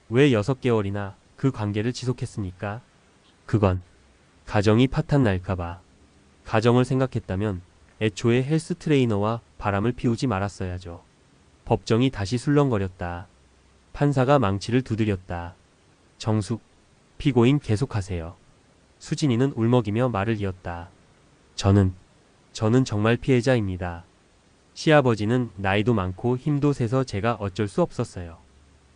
왜 6개월이나 그 관계를 지속했습니까? 그건 가정이 파탄 날까봐. 가정을 생각했다면 애초에 헬스 트레이너와 바람을 피우지 말았어야죠. 법정이 다시 술렁거렸다. 판사가 망치를 두드렸다. 정숙, 피고인 계속하세요. 수진이는 울먹이며 말을 이었다. 저는 정말 피해자입니다. 시아버지는 나이도 많고 힘도 세서 제가 어쩔 수 없었어요.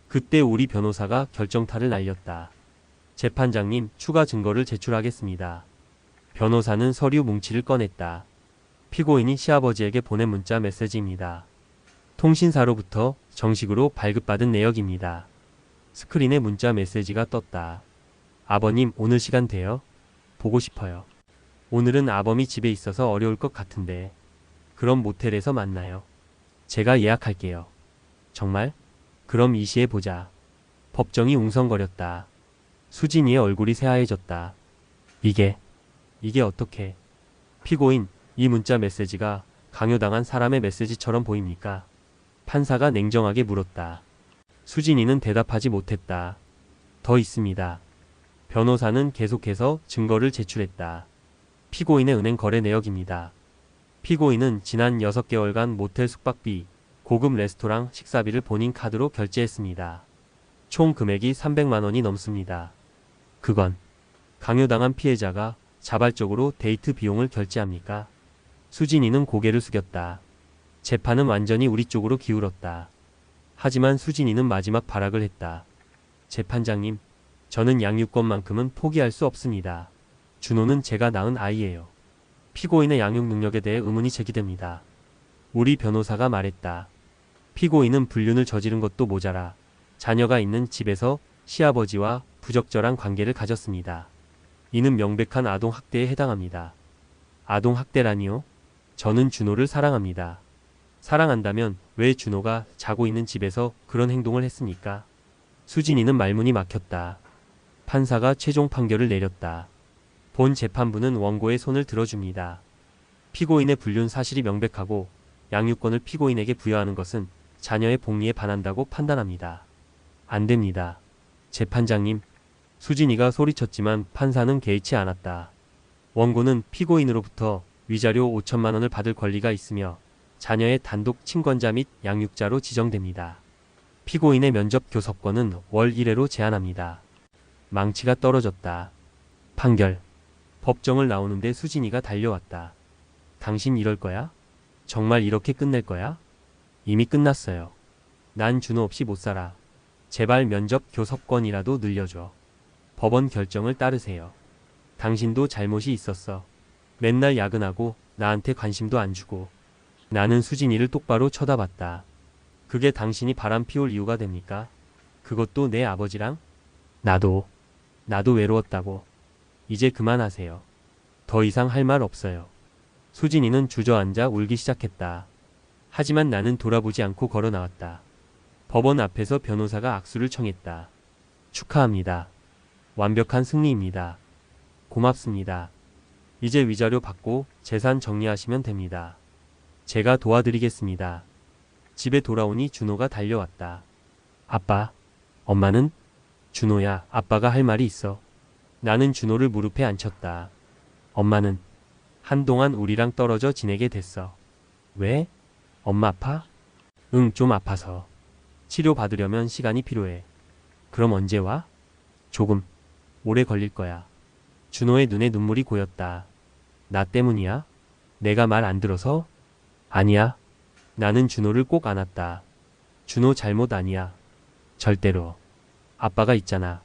그때 우리 변호사가 결정타를 날렸다. 재판장님, 추가 증거를 제출하겠습니다. 변호사는 서류 뭉치를 꺼냈다. 피고인이 시아버지에게 보낸 문자 메시지입니다. 통신사로부터 정식으로 발급받은 내역입니다. 스크린에 문자 메시지가 떴다. 아버님, 오늘 시간 돼요? 보고 싶어요. 오늘은 아범이 집에 있어서 어려울 것 같은데. 그럼 모텔에서 만나요. 제가 예약할게요. 정말? 그럼 이 시에 보자. 법정이 웅성거렸다. 수진이의 얼굴이 새하얘졌다. 이게 어떻게? 피고인, 이 문자 메시지가 강요당한 사람의 메시지처럼 보입니까? 판사가 냉정하게 물었다. 수진이는 대답하지 못했다. 더 있습니다. 변호사는 계속해서 증거를 제출했다. 피고인의 은행 거래 내역입니다. 피고인은 지난 6개월간 모텔 숙박비, 고급 레스토랑 식사비를 본인 카드로 결제했습니다. 총 금액이 300만 원이 넘습니다. 그건 강요당한 피해자가 자발적으로 데이트 비용을 결제합니까? 수진이는 고개를 숙였다. 재판은 완전히 우리 쪽으로 기울었다. 하지만 수진이는 마지막 발악을 했다. 재판장님, 저는 양육권만큼은 포기할 수 없습니다. 준호는 제가 낳은 아이예요. 피고인의 양육 능력에 대해 의문이 제기됩니다. 우리 변호사가 말했다. 피고인은 불륜을 저지른 것도 모자라 자녀가 있는 집에서 시아버지와 부적절한 관계를 가졌습니다. 이는 명백한 아동학대에 해당합니다. 아동학대라니요? 저는 준호를 사랑합니다. 사랑한다면 왜 준호가 자고 있는 집에서 그런 행동을 했습니까? 수진이는 말문이 막혔다. 판사가 최종 판결을 내렸다. 본 재판부는 원고의 손을 들어줍니다. 피고인의 불륜 사실이 명백하고 양육권을 피고인에게 부여하는 것은 자녀의 복리에 반한다고 판단합니다. 안 됩니다. 재판장님, 수진이가 소리쳤지만 판사는 개의치 않았다. 원고는 피고인으로부터 위자료 5천만 원을 받을 권리가 있으며 자녀의 단독 친권자 및 양육자로 지정됩니다. 피고인의 면접 교섭권은 월 1회로 제한합니다. 망치가 떨어졌다. 판결. 법정을 나오는데 수진이가 달려왔다. 당신 이럴 거야? 정말 이렇게 끝낼 거야? 이미 끝났어요. 난 준호 없이 못 살아. 제발 면접 교섭권이라도 늘려줘. 법원 결정을 따르세요. 당신도 잘못이 있었어. 맨날 야근하고 나한테 관심도 안 주고. 나는 수진이를 똑바로 쳐다봤다. 그게 당신이 바람 피울 이유가 됩니까? 그것도 내 아버지랑? 나도 외로웠다고. 이제 그만하세요. 더 이상 할 말 없어요. 수진이는 주저앉아 울기 시작했다. 하지만 나는 돌아보지 않고 걸어 나왔다. 법원 앞에서 변호사가 악수를 청했다. 축하합니다. 완벽한 승리입니다. 고맙습니다. 이제 위자료 받고 재산 정리하시면 됩니다. 제가 도와드리겠습니다. 집에 돌아오니 준호가 달려왔다. 아빠, 엄마는? 준호야, 아빠가 할 말이 있어. 나는 준호를 무릎에 앉혔다. 엄마는? 한동안 우리랑 떨어져 지내게 됐어. 왜? 엄마 아파? 응, 좀 아파서. 치료 받으려면 시간이 필요해. 그럼 언제 와? 조금. 오래 걸릴 거야. 준호의 눈에 눈물이 고였다. 나 때문이야? 내가 말 안 들어서? 아니야. 나는 준호를 꼭 안았다. 준호 잘못 아니야. 절대로. 아빠가 있잖아.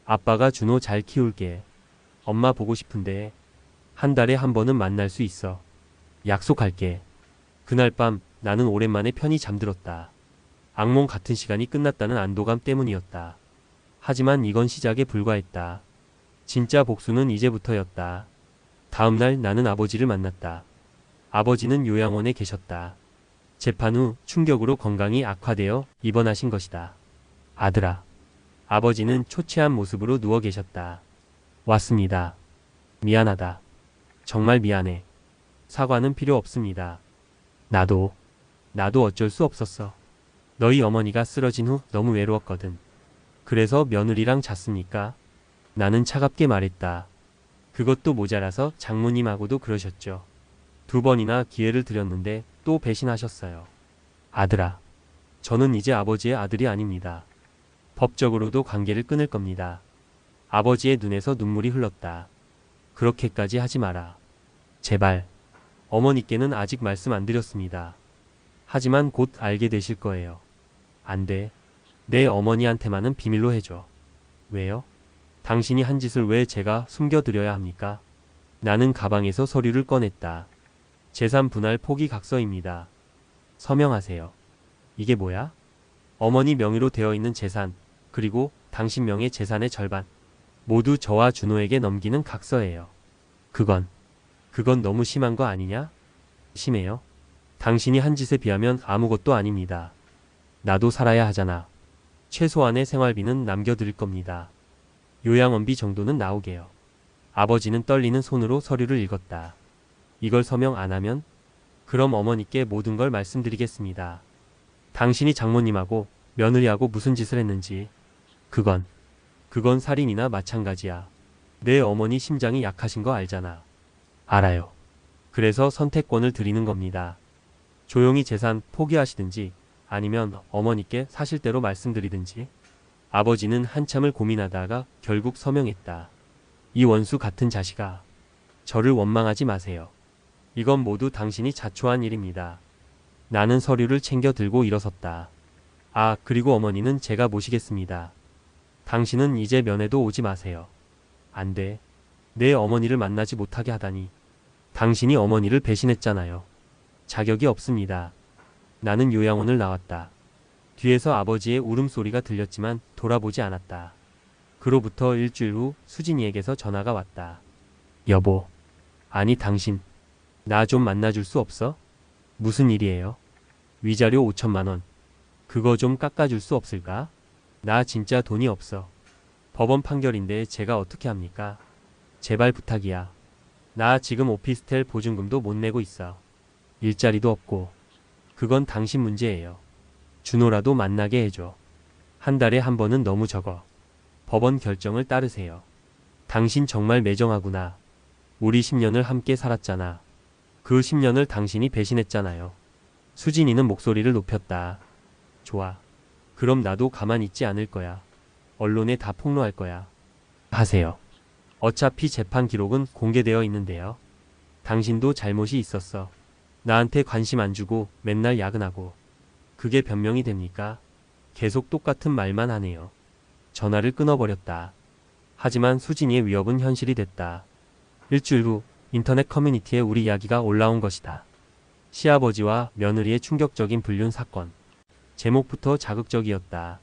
아빠가 준호 잘 키울게. 엄마 보고 싶은데 한 달에 한 번은 만날 수 있어. 약속할게. 그날 밤 나는 오랜만에 편히 잠들었다. 악몽 같은 시간이 끝났다는 안도감 때문이었다. 하지만 이건 시작에 불과했다. 진짜 복수는 이제부터였다. 다음 날 나는 아버지를 만났다. 아버지는 요양원에 계셨다. 재판 후 충격으로 건강이 악화되어 입원하신 것이다. 아들아. 아버지는 초췌한 모습으로 누워 계셨다. 왔습니다. 미안하다. 정말 미안해. 사과는 필요 없습니다. 나도 어쩔 수 없었어. 너희 어머니가 쓰러진 후 너무 외로웠거든. 그래서 며느리랑 잤습니까? 나는 차갑게 말했다. 그것도 모자라서 장모님하고도 그러셨죠. 2번이나 기회를 드렸는데 또 배신하셨어요. 아들아. 저는 이제 아버지의 아들이 아닙니다. 법적으로도 관계를 끊을 겁니다. 아버지의 눈에서 눈물이 흘렀다. 그렇게까지 하지 마라. 제발. 어머니께는 아직 말씀 안 드렸습니다. 하지만 곧 알게 되실 거예요. 안 돼. 내 어머니한테만은 비밀로 해줘. 왜요? 당신이 한 짓을 왜 제가 숨겨드려야 합니까? 나는 가방에서 서류를 꺼냈다. 재산 분할 포기 각서입니다. 서명하세요. 이게 뭐야? 어머니 명의로 되어 있는 재산, 그리고 당신 명의 재산의 절반, 모두 저와 준호에게 넘기는 각서예요. 그건 너무 심한 거 아니냐? 심해요. 당신이 한 짓에 비하면 아무것도 아닙니다. 나도 살아야 하잖아. 최소한의 생활비는 남겨드릴 겁니다. 요양원비 정도는 나오게요. 아버지는 떨리는 손으로 서류를 읽었다. 이걸 서명 안 하면? 그럼 어머니께 모든 걸 말씀드리겠습니다. 당신이 장모님하고 며느리하고 무슨 짓을 했는지. 그건 살인이나 마찬가지야. 내 어머니 심장이 약하신 거 알잖아. 알아요. 그래서 선택권을 드리는 겁니다. 조용히 재산 포기하시든지 아니면 어머니께 사실대로 말씀드리든지. 아버지는 한참을 고민하다가 결국 서명했다. 이 원수 같은 자식아. 저를 원망하지 마세요. 이건 모두 당신이 자초한 일입니다. 나는 서류를 챙겨 들고 일어섰다. 아, 그리고 어머니는 제가 모시겠습니다. 당신은 이제 면회도 오지 마세요. 안 돼. 내 어머니를 만나지 못하게 하다니. 당신이 어머니를 배신했잖아요. 자격이 없습니다. 나는 요양원을 나왔다. 뒤에서 아버지의 울음소리가 들렸지만 돌아보지 않았다. 그로부터 일주일 후 수진이에게서 전화가 왔다. 여보. 아니 당신. 나 좀 만나줄 수 없어? 무슨 일이에요? 위자료 5천만 원. 그거 좀 깎아줄 수 없을까? 나 진짜 돈이 없어. 법원 판결인데 제가 어떻게 합니까? 제발 부탁이야. 나 지금 오피스텔 보증금도 못 내고 있어. 일자리도 없고. 그건 당신 문제예요. 준호라도 만나게 해줘. 한 달에 한 번은 너무 적어. 법원 결정을 따르세요. 당신 정말 매정하구나. 우리 10년을 함께 살았잖아. 그 10년을 당신이 배신했잖아요. 수진이는 목소리를 높였다. 좋아. 그럼 나도 가만히 있지 않을 거야. 언론에 다 폭로할 거야. 하세요. 어차피 재판 기록은 공개되어 있는데요. 당신도 잘못이 있었어. 나한테 관심 안 주고 맨날 야근하고. 그게 변명이 됩니까? 계속 똑같은 말만 하네요. 전화를 끊어버렸다. 하지만 수진이의 위협은 현실이 됐다. 일주일 후 인터넷 커뮤니티에 우리 이야기가 올라온 것이다. 시아버지와 며느리의 충격적인 불륜 사건. 제목부터 자극적이었다.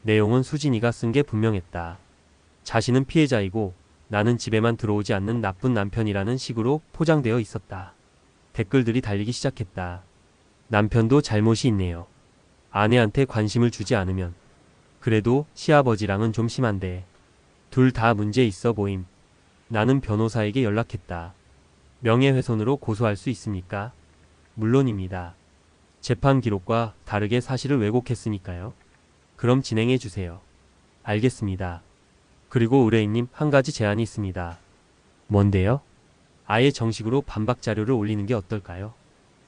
내용은 수진이가 쓴 게 분명했다. 자신은 피해자이고 나는 집에만 들어오지 않는 나쁜 남편이라는 식으로 포장되어 있었다. 댓글들이 달리기 시작했다. 남편도 잘못이 있네요. 아내한테 관심을 주지 않으면. 그래도 시아버지랑은 좀 심한데. 둘 다 문제 있어 보임. 나는 변호사에게 연락했다. 명예훼손으로 고소할 수 있습니까? 물론입니다. 재판 기록과 다르게 사실을 왜곡했으니까요. 그럼 진행해 주세요. 알겠습니다. 그리고 의뢰인님 한 가지 제안이 있습니다. 뭔데요? 아예 정식으로 반박 자료를 올리는 게 어떨까요?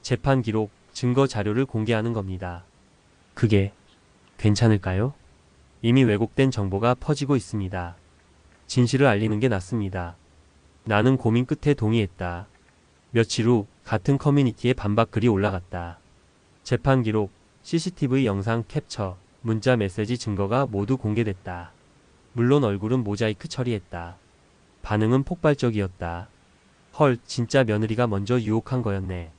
재판 기록, 증거 자료를 공개하는 겁니다. 그게 괜찮을까요? 이미 왜곡된 정보가 퍼지고 있습니다. 진실을 알리는 게 낫습니다. 나는 고민 끝에 동의했다. 며칠 후 같은 커뮤니티에 반박 글이 올라갔다. 재판 기록, CCTV 영상 캡처, 문자 메시지 증거가 모두 공개됐다. 물론 얼굴은 모자이크 처리했다. 반응은 폭발적이었다. 헐, 진짜 며느리가 먼저 유혹한 거였네.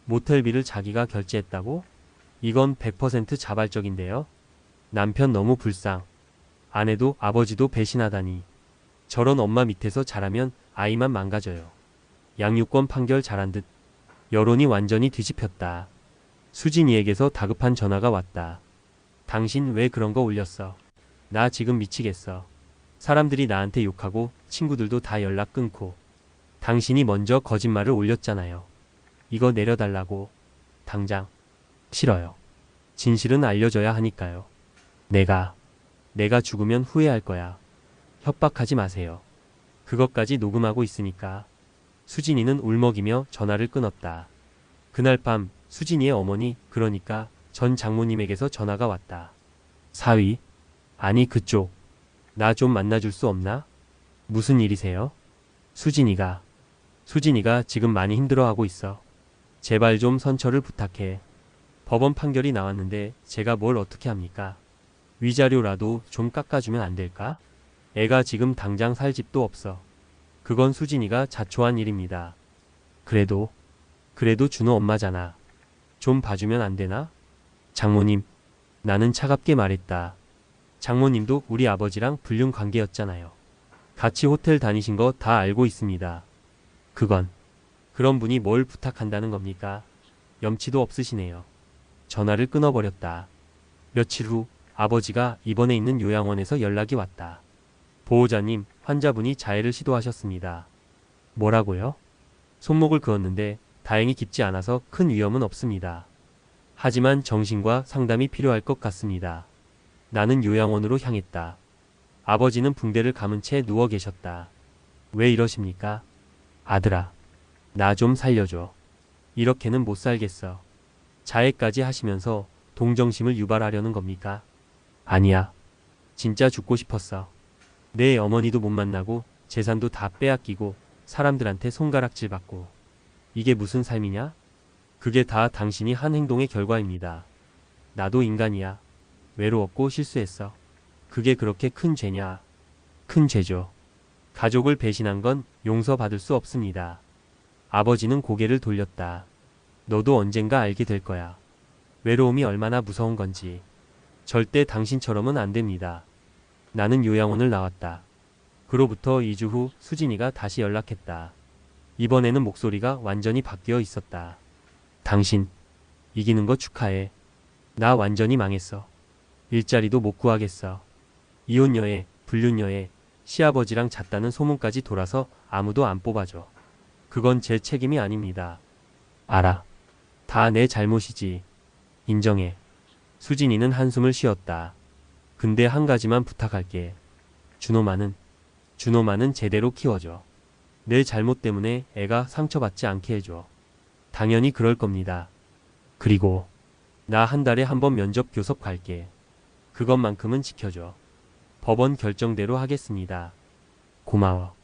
모텔비를 자기가 결제했다고? 이건 100% 자발적인데요. 남편 너무 불쌍. 아내도 아버지도 배신하다니. 저런 엄마 밑에서 자라면 아이만 망가져요. 양육권 판결 잘한 듯. 여론이 완전히 뒤집혔다. 수진이에게서 다급한 전화가 왔다. 당신 왜 그런 거 올렸어? 나 지금 미치겠어. 사람들이 나한테 욕하고 친구들도 다 연락 끊고. 당신이 먼저 거짓말을 올렸잖아요. 이거 내려달라고. 당장. 싫어요. 진실은 알려줘야 하니까요. 내가 죽으면 후회할 거야. 협박하지 마세요. 그것까지 녹음하고 있으니까. 수진이는 울먹이며 전화를 끊었다. 그날 밤 수진이의 어머니, 그러니까 전 장모님에게서 전화가 왔다. 사위? 아니 그쪽. 나 좀 만나줄 수 없나? 무슨 일이세요? 수진이가 지금 많이 힘들어하고 있어. 제발 좀 선처를 부탁해. 법원 판결이 나왔는데 제가 뭘 어떻게 합니까? 위자료라도 좀 깎아주면 안 될까? 애가 지금 당장 살 집도 없어. 그건 수진이가 자초한 일입니다. 그래도 준호 엄마잖아. 좀 봐주면 안 되나? 장모님, 나는 차갑게 말했다. 장모님도 우리 아버지랑 불륜 관계였잖아요. 같이 호텔 다니신 거 다 알고 있습니다. 그런 분이 뭘 부탁한다는 겁니까? 염치도 없으시네요. 전화를 끊어버렸다. 며칠 후 아버지가 입원해 있는 요양원에서 연락이 왔다. 보호자님, 환자분이 자해를 시도하셨습니다. 뭐라고요? 손목을 그었는데 다행히 깊지 않아서 큰 위험은 없습니다. 하지만 정신과 상담이 필요할 것 같습니다. 나는 요양원으로 향했다. 아버지는 붕대를 감은 채 누워 계셨다. 왜 이러십니까? 아들아, 나 좀 살려줘. 이렇게는 못 살겠어. 자해까지 하시면서 동정심을 유발하려는 겁니까? 아니야. 진짜 죽고 싶었어. 내 어머니도 못 만나고 재산도 다 빼앗기고 사람들한테 손가락질 받고. 이게 무슨 삶이냐? 그게 다 당신이 한 행동의 결과입니다. 나도 인간이야. 외로웠고 실수했어. 그게 그렇게 큰 죄냐? 큰 죄죠. 가족을 배신한 건 용서받을 수 없습니다. 아버지는 고개를 돌렸다. 너도 언젠가 알게 될 거야. 외로움이 얼마나 무서운 건지. 절대 당신처럼은 안 됩니다. 나는 요양원을 나왔다. 그로부터 2주 후 수진이가 다시 연락했다. 이번에는 목소리가 완전히 바뀌어 있었다. 당신, 이기는 거 축하해. 나 완전히 망했어. 일자리도 못 구하겠어. 이혼녀에, 불륜녀에, 시아버지랑 잤다는 소문까지 돌아서 아무도 안 뽑아줘. 그건 제 책임이 아닙니다. 알아. 다 내 잘못이지. 인정해. 수진이는 한숨을 쉬었다. 근데 한 가지만 부탁할게. 준호만은 제대로 키워줘. 내 잘못 때문에 애가 상처받지 않게 해줘. 당연히 그럴 겁니다. 그리고 나 한 달에 한 번 면접 교섭 갈게. 그것만큼은 지켜줘. 법원 결정대로 하겠습니다. 고마워.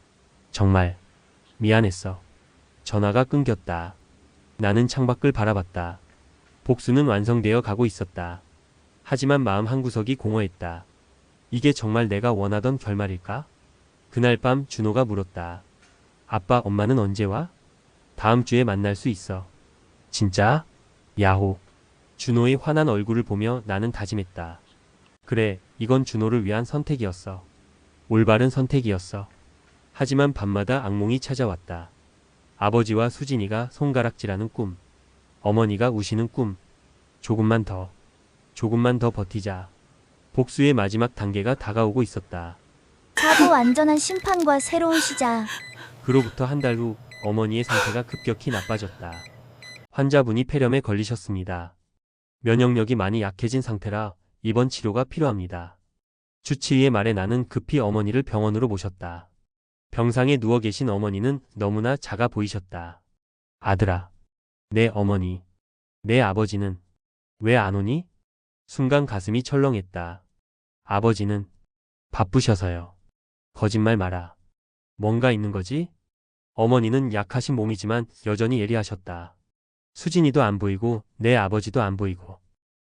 정말 미안했어. 전화가 끊겼다. 나는 창밖을 바라봤다. 복수는 완성되어 가고 있었다. 하지만 마음 한구석이 공허했다. 이게 정말 내가 원하던 결말일까? 그날 밤 준호가 물었다. 아빠, 엄마는 언제 와? 다음 주에 만날 수 있어. 진짜? 야호. 준호의 환한 얼굴을 보며 나는 다짐했다. 그래, 이건 준호를 위한 선택이었어. 올바른 선택이었어. 하지만 밤마다 악몽이 찾아왔다. 아버지와 수진이가 손가락질하는 꿈. 어머니가 우시는 꿈. 조금만 더 버티자. 복수의 마지막 단계가 다가오고 있었다. 사고 완전한 심판과 새로운 시작. 그로부터 한 달 후 어머니의 상태가 급격히 나빠졌다. 환자분이 폐렴에 걸리셨습니다. 면역력이 많이 약해진 상태라 입원 치료가 필요합니다. 주치의의 말에 나는 급히 어머니를 병원으로 모셨다. 병상에 누워 계신 어머니는 너무나 작아 보이셨다. 아들아, 내 어머니, 내 아버지는 왜 안 오니? 순간 가슴이 철렁했다. 아버지는 바쁘셔서요. 거짓말 마라. 뭔가 있는 거지? 어머니는 약하신 몸이지만 여전히 예리하셨다. 수진이도 안 보이고 내 아버지도 안 보이고.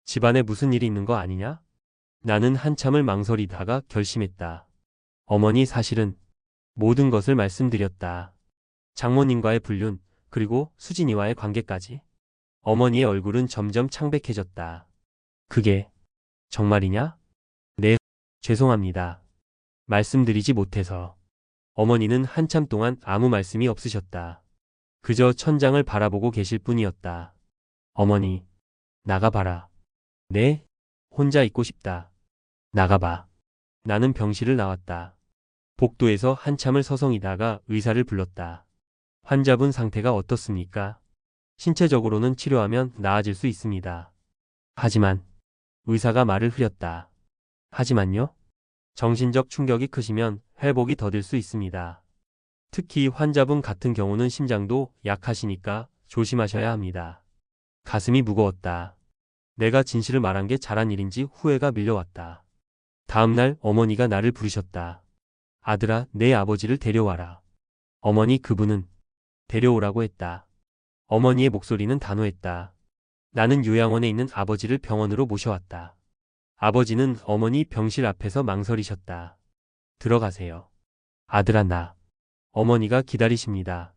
집안에 무슨 일이 있는 거 아니냐? 나는 한참을 망설이다가 결심했다. 어머니 사실은 모든 것을 말씀드렸다. 장모님과의 불륜, 그리고 수진이와의 관계까지. 어머니의 얼굴은 점점 창백해졌다. 그게 정말이냐? 네, 죄송합니다. 말씀드리지 못해서. 어머니는 한참 동안 아무 말씀이 없으셨다. 그저 천장을 바라보고 계실 뿐이었다. 어머니, 나가봐라. 네? 혼자 있고 싶다. 나가봐. 나는 병실을 나왔다. 복도에서 한참을 서성이다가 의사를 불렀다. 환자분 상태가 어떻습니까? 신체적으로는 치료하면 나아질 수 있습니다. 하지만 의사가 말을 흐렸다. 하지만요? 정신적 충격이 크시면 회복이 더딜 수 있습니다. 특히 환자분 같은 경우는 심장도 약하시니까 조심하셔야 합니다. 가슴이 무거웠다. 내가 진실을 말한 게 잘한 일인지 후회가 밀려왔다. 다음날 어머니가 나를 부르셨다. 아들아, 내 아버지를 데려와라. 어머니 그분은 데려오라고 했다. 어머니의 목소리는 단호했다. 나는 요양원에 있는 아버지를 병원으로 모셔왔다. 아버지는 어머니 병실 앞에서 망설이셨다. 들어가세요. 아들아 나. 어머니가 기다리십니다.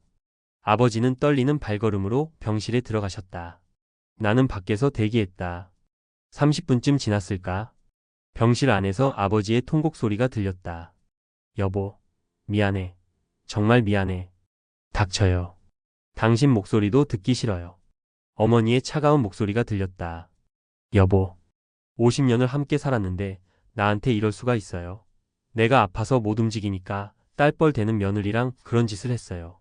아버지는 떨리는 발걸음으로 병실에 들어가셨다. 나는 밖에서 대기했다. 30분쯤 지났을까? 병실 안에서 아버지의 통곡 소리가 들렸다. 여보, 미안해. 정말 미안해. 닥쳐요. 당신 목소리도 듣기 싫어요. 어머니의 차가운 목소리가 들렸다. 여보, 50년을 함께 살았는데 나한테 이럴 수가 있어요. 내가 아파서 못 움직이니까 딸뻘 되는 며느리랑 그런 짓을 했어요.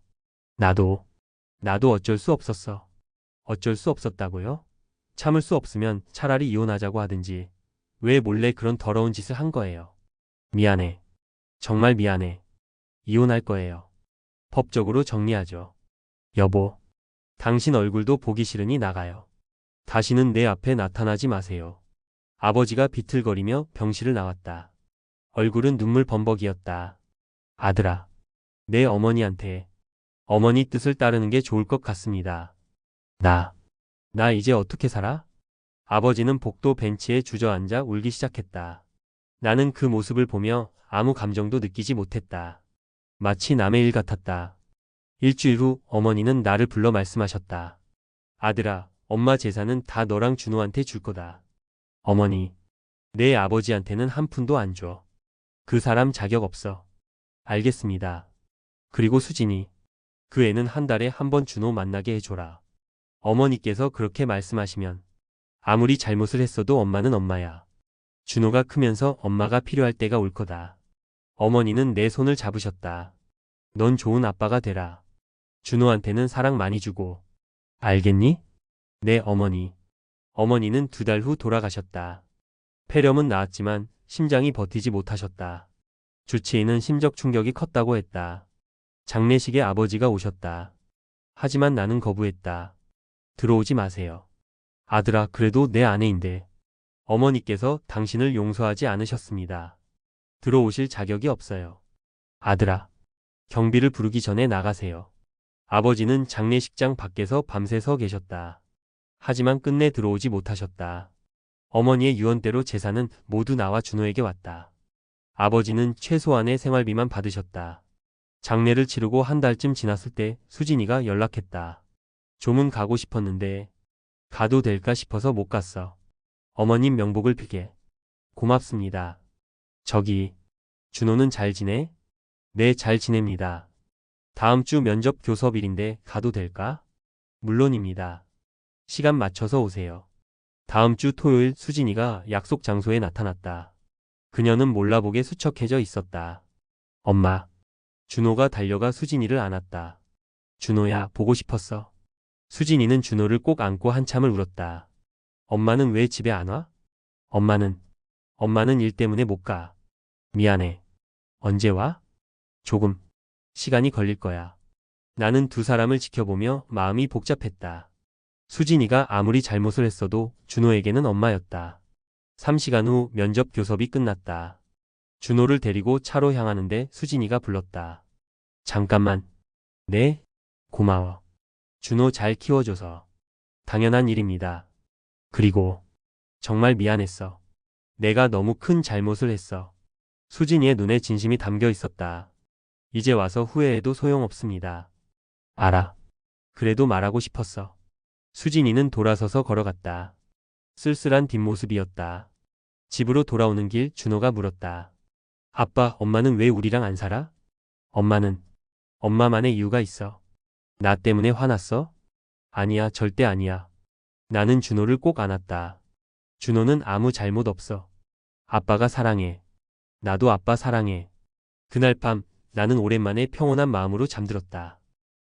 나도 어쩔 수 없었어. 어쩔 수 없었다고요? 참을 수 없으면 차라리 이혼하자고 하든지 왜 몰래 그런 더러운 짓을 한 거예요. 미안해. 정말 미안해. 이혼할 거예요. 법적으로 정리하죠. 여보, 당신 얼굴도 보기 싫으니 나가요. 다시는 내 앞에 나타나지 마세요. 아버지가 비틀거리며 병실을 나왔다. 얼굴은 눈물 범벅이었다. 아들아, 내 어머니한테 어머니 뜻을 따르는 게 좋을 것 같습니다. 나 이제 어떻게 살아? 아버지는 복도 벤치에 주저앉아 울기 시작했다. 나는 그 모습을 보며 아무 감정도 느끼지 못했다. 마치 남의 일 같았다. 일주일 후 어머니는 나를 불러 말씀하셨다. 아들아, 엄마 재산은 다 너랑 준호한테 줄 거다. 어머니, 내 아버지한테는 한 푼도 안 줘. 그 사람 자격 없어. 알겠습니다. 그리고 수진이, 그 애는 한 달에 한 번 준호 만나게 해줘라. 어머니께서 그렇게 말씀하시면 아무리 잘못을 했어도 엄마는 엄마야. 준호가 크면서 엄마가 필요할 때가 올 거다. 어머니는 내 손을 잡으셨다. 넌 좋은 아빠가 되라. 준호한테는 사랑 많이 주고. 알겠니? 네, 어머니. 어머니는 2달 후 돌아가셨다. 폐렴은 나았지만 심장이 버티지 못하셨다. 주치의는 심적 충격이 컸다고 했다. 장례식에 아버지가 오셨다. 하지만 나는 거부했다. 들어오지 마세요. 아들아, 그래도 내 아내인데. 어머니께서 당신을 용서하지 않으셨습니다. 들어오실 자격이 없어요. 아들아, 경비를 부르기 전에 나가세요. 아버지는 장례식장 밖에서 밤새 서 계셨다. 하지만 끝내 들어오지 못하셨다. 어머니의 유언대로 재산은 모두 나와 준호에게 왔다. 아버지는 최소한의 생활비만 받으셨다. 장례를 치르고 한 달쯤 지났을 때 수진이가 연락했다. 좀은 가고 싶었는데 가도 될까 싶어서 못 갔어. 어머님 명복을 빌게. 고맙습니다. 저기, 준호는 잘 지내? 네, 잘 지냅니다. 다음 주 면접 교섭일인데 가도 될까? 물론입니다. 시간 맞춰서 오세요. 다음 주 토요일 수진이가 약속 장소에 나타났다. 그녀는 몰라보게 수척해져 있었다. 엄마. 준호가 달려가 수진이를 안았다. 준호야, 보고 싶었어. 수진이는 준호를 꼭 안고 한참을 울었다. 엄마는 왜 집에 안 와? 엄마는 일 때문에 못 가. 미안해. 언제 와? 조금. 시간이 걸릴 거야. 나는 두 사람을 지켜보며 마음이 복잡했다. 수진이가 아무리 잘못을 했어도 준호에게는 엄마였다. 3시간 후 면접 교섭이 끝났다. 준호를 데리고 차로 향하는데 수진이가 불렀다. 잠깐만. 네? 고마워. 준호 잘 키워줘서. 당연한 일입니다. 그리고 정말 미안했어. 내가 너무 큰 잘못을 했어. 수진이의 눈에 진심이 담겨 있었다. 이제 와서 후회해도 소용없습니다. 알아. 그래도 말하고 싶었어. 수진이는 돌아서서 걸어갔다. 쓸쓸한 뒷모습이었다. 집으로 돌아오는 길 준호가 물었다. 아빠, 엄마는 왜 우리랑 안 살아? 엄마는 엄마만의 이유가 있어. 나 때문에 화났어? 아니야, 절대 아니야. 나는 준호를 꼭 안았다. 준호는 아무 잘못 없어. 아빠가 사랑해. 나도 아빠 사랑해. 그날 밤 나는 오랜만에 평온한 마음으로 잠들었다.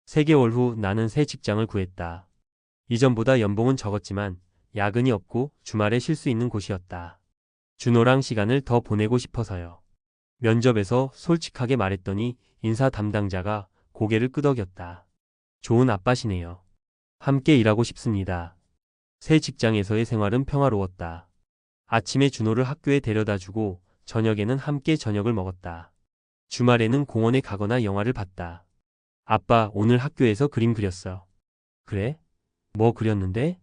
3개월 후 나는 새 직장을 구했다. 이전보다 연봉은 적었지만 야근이 없고 주말에 쉴 수 있는 곳이었다. 준호랑 시간을 더 보내고 싶어서요. 면접에서 솔직하게 말했더니 인사 담당자가 고개를 끄덕였다. 좋은 아빠시네요. 함께 일하고 싶습니다. 새 직장에서의 생활은 평화로웠다. 아침에 준호를 학교에 데려다주고 저녁에는 함께 저녁을 먹었다. 주말에는 공원에 가거나 영화를 봤다. 아빠, 오늘 학교에서 그림 그렸어. 그래? 뭐 그렸는데?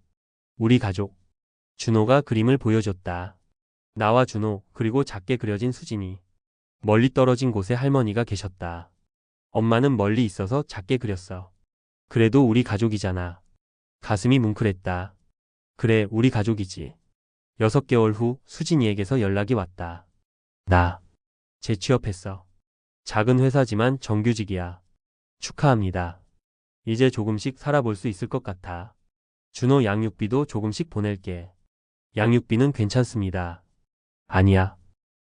우리 가족. 준호가 그림을 보여줬다. 나와 준호, 그리고 작게 그려진 수진이. 멀리 떨어진 곳에 할머니가 계셨다. 엄마는 멀리 있어서 작게 그렸어. 그래도 우리 가족이잖아. 가슴이 뭉클했다. 그래, 우리 가족이지. 6개월 후 수진이에게서 연락이 왔다. 나 재취업했어. 작은 회사지만 정규직이야. 축하합니다. 이제 조금씩 살아볼 수 있을 것 같아. 준호 양육비도 조금씩 보낼게. 양육비는 괜찮습니다. 아니야.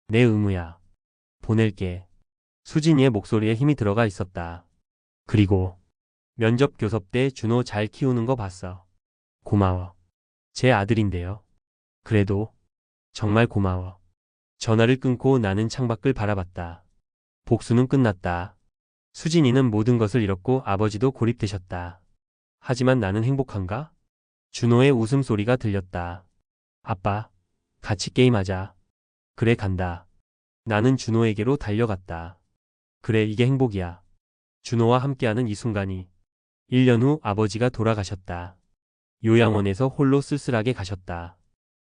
내 의무야. 보낼게. 수진이의 목소리에 힘이 들어가 있었다. 그리고 면접 교섭 때 준호 잘 키우는 거 봤어. 고마워. 제 아들인데요. 그래도 정말 고마워. 전화를 끊고 나는 창밖을 바라봤다. 복수는 끝났다. 수진이는 모든 것을 잃었고 아버지도 고립되셨다. 하지만 나는 행복한가? 준호의 웃음소리가 들렸다. 아빠, 같이 게임하자. 그래, 간다. 나는 준호에게로 달려갔다. 그래, 이게 행복이야. 준호와 함께하는 이 순간이. 1년 후 아버지가 돌아가셨다. 요양원에서 홀로 쓸쓸하게 가셨다.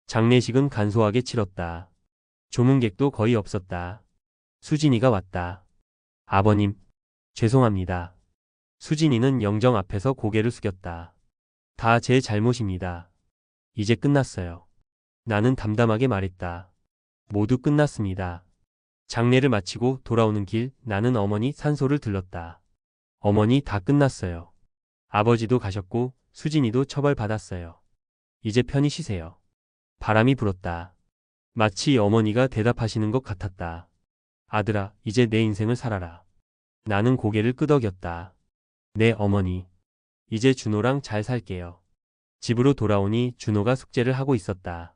장례식은 간소하게 치렀다. 조문객도 거의 없었다. 수진이가 왔다. 아버님, 죄송합니다. 수진이는 영정 앞에서 고개를 숙였다. 다 제 잘못입니다. 이제 끝났어요. 나는 담담하게 말했다. 모두 끝났습니다. 장례를 마치고 돌아오는 길 나는 어머니 산소를 들렀다. 어머니, 다 끝났어요. 아버지도 가셨고 수진이도 처벌받았어요. 이제 편히 쉬세요. 바람이 불었다. 마치 어머니가 대답하시는 것 같았다. 아들아, 이제 내 인생을 살아라. 나는 고개를 끄덕였다. 네, 어머니. 이제 준호랑 잘 살게요. 집으로 돌아오니 준호가 숙제를 하고 있었다.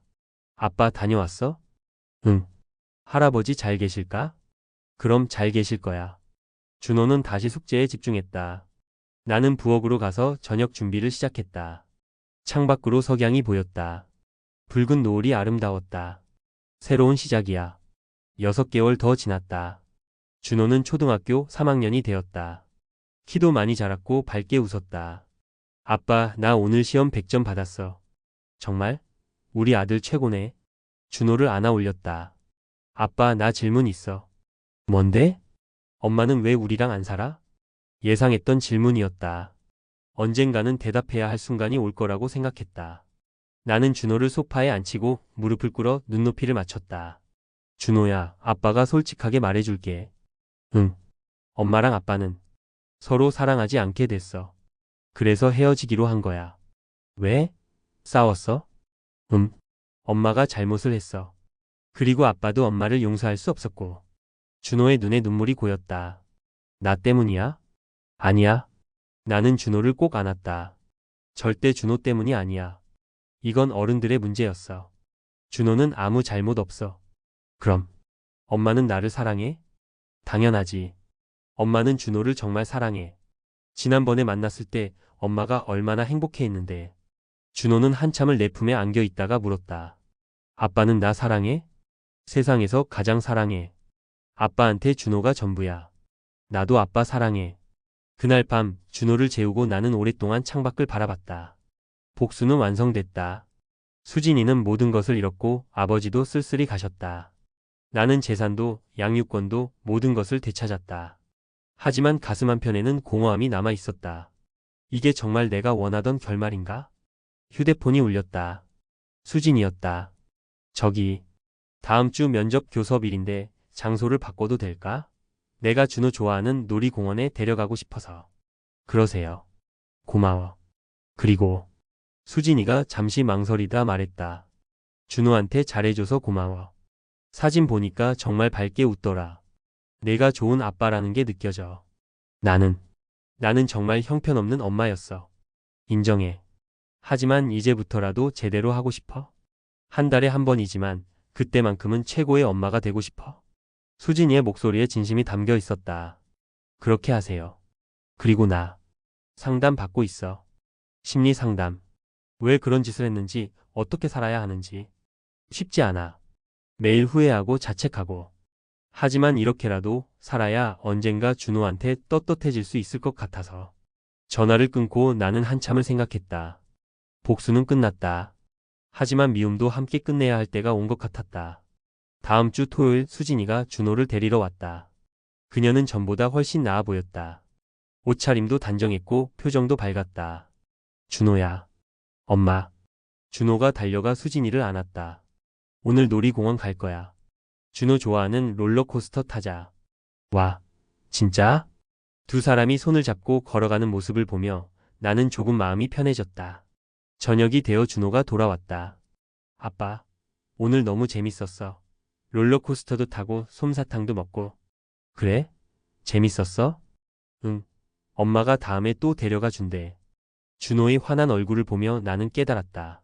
아빠, 다녀왔어? 응. 할아버지 잘 계실까? 그럼 잘 계실 거야. 준호는 다시 숙제에 집중했다. 나는 부엌으로 가서 저녁 준비를 시작했다. 창밖으로 석양이 보였다. 붉은 노을이 아름다웠다. 새로운 시작이야. 6개월 더 지났다. 준호는 초등학교 3학년이 되었다. 키도 많이 자랐고 밝게 웃었다. 아빠, 나 오늘 시험 100점 받았어. 정말? 우리 아들 최고네. 준호를 안아 올렸다. 아빠, 나 질문 있어. 뭔데? 엄마는 왜 우리랑 안 살아? 예상했던 질문이었다. 언젠가는 대답해야 할 순간이 올 거라고 생각했다. 나는 준호를 소파에 앉히고 무릎을 꿇어 눈높이를 맞췄다. 준호야, 아빠가 솔직하게 말해줄게. 응. 엄마랑 아빠는 서로 사랑하지 않게 됐어. 그래서 헤어지기로 한 거야. 왜? 싸웠어? 엄마가 잘못을 했어. 그리고 아빠도 엄마를 용서할 수 없었고. 준호의 눈에 눈물이 고였다. 나 때문이야? 아니야. 나는 준호를 꼭 안았다. 절대 준호 때문이 아니야. 이건 어른들의 문제였어. 준호는 아무 잘못 없어. 그럼 엄마는 나를 사랑해? 당연하지. 엄마는 준호를 정말 사랑해. 지난번에 만났을 때 엄마가 얼마나 행복해했는데. 준호는 한참을 내 품에 안겨 있다가 물었다. 아빠는 나 사랑해? 세상에서 가장 사랑해. 아빠한테 준호가 전부야. 나도 아빠 사랑해. 그날 밤 준호를 재우고 나는 오랫동안 창밖을 바라봤다. 복수는 완성됐다. 수진이는 모든 것을 잃었고 아버지도 쓸쓸히 가셨다. 나는 재산도 양육권도 모든 것을 되찾았다. 하지만 가슴 한편에는 공허함이 남아 있었다. 이게 정말 내가 원하던 결말인가? 휴대폰이 울렸다. 수진이었다. 저기, 다음 주 면접 교섭일인데 장소를 바꿔도 될까? 내가 준호 좋아하는 놀이공원에 데려가고 싶어서. 그러세요. 고마워. 그리고 수진이가 잠시 망설이다 말했다. 준호한테 잘해줘서 고마워. 사진 보니까 정말 밝게 웃더라. 내가 좋은 아빠라는 게 느껴져. 나는 정말 형편없는 엄마였어. 인정해. 하지만 이제부터라도 제대로 하고 싶어. 한 달에 한 번이지만 그때만큼은 최고의 엄마가 되고 싶어. 수진이의 목소리에 진심이 담겨 있었다. 그렇게 하세요. 그리고 나 상담 받고 있어. 심리 상담. 왜 그런 짓을 했는지, 어떻게 살아야 하는지. 쉽지 않아. 매일 후회하고 자책하고. 하지만 이렇게라도 살아야 언젠가 준호한테 떳떳해질 수 있을 것 같아서. 전화를 끊고 나는 한참을 생각했다. 복수는 끝났다. 하지만 미움도 함께 끝내야 할 때가 온 것 같았다. 다음 주 토요일 수진이가 준호를 데리러 왔다. 그녀는 전보다 훨씬 나아 보였다. 옷차림도 단정했고 표정도 밝았다. 준호야. 엄마. 준호가 달려가 수진이를 안았다. 오늘 놀이공원 갈 거야. 준호 좋아하는 롤러코스터 타자. 와, 진짜? 두 사람이 손을 잡고 걸어가는 모습을 보며 나는 조금 마음이 편해졌다. 저녁이 되어 준호가 돌아왔다. 아빠, 오늘 너무 재밌었어. 롤러코스터도 타고 솜사탕도 먹고. 그래? 재밌었어? 응. 엄마가 다음에 또 데려가 준대. 준호의 환한 얼굴을 보며 나는 깨달았다.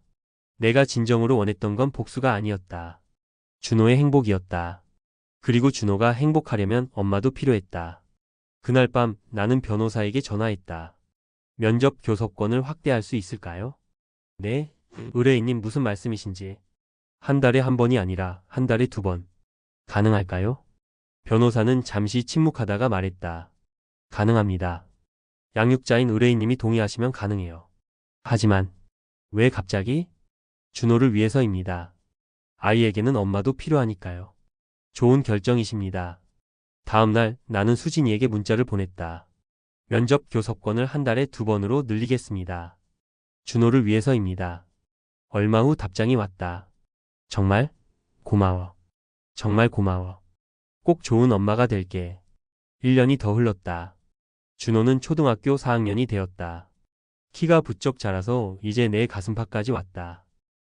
내가 진정으로 원했던 건 복수가 아니었다. 준호의 행복이었다. 그리고 준호가 행복하려면 엄마도 필요했다. 그날 밤 나는 변호사에게 전화했다. 면접 교섭권을 확대할 수 있을까요? 네, 의뢰인님 무슨 말씀이신지. 한 달에 한 번이 아니라 한 달에 두 번. 가능할까요? 변호사는 잠시 침묵하다가 말했다. 가능합니다. 양육자인 의뢰인님이 동의하시면 가능해요. 하지만 왜 갑자기? 준호를 위해서입니다. 아이에게는 엄마도 필요하니까요. 좋은 결정이십니다. 다음 날 나는 수진이에게 문자를 보냈다. 면접 교섭권을 한 달에 두 번으로 늘리겠습니다. 준호를 위해서입니다. 얼마 후 답장이 왔다. 정말? 고마워. 정말 고마워. 꼭 좋은 엄마가 될게. 1년이 더 흘렀다. 준호는 초등학교 4학년이 되었다. 키가 부쩍 자라서 이제 내 가슴팍까지 왔다.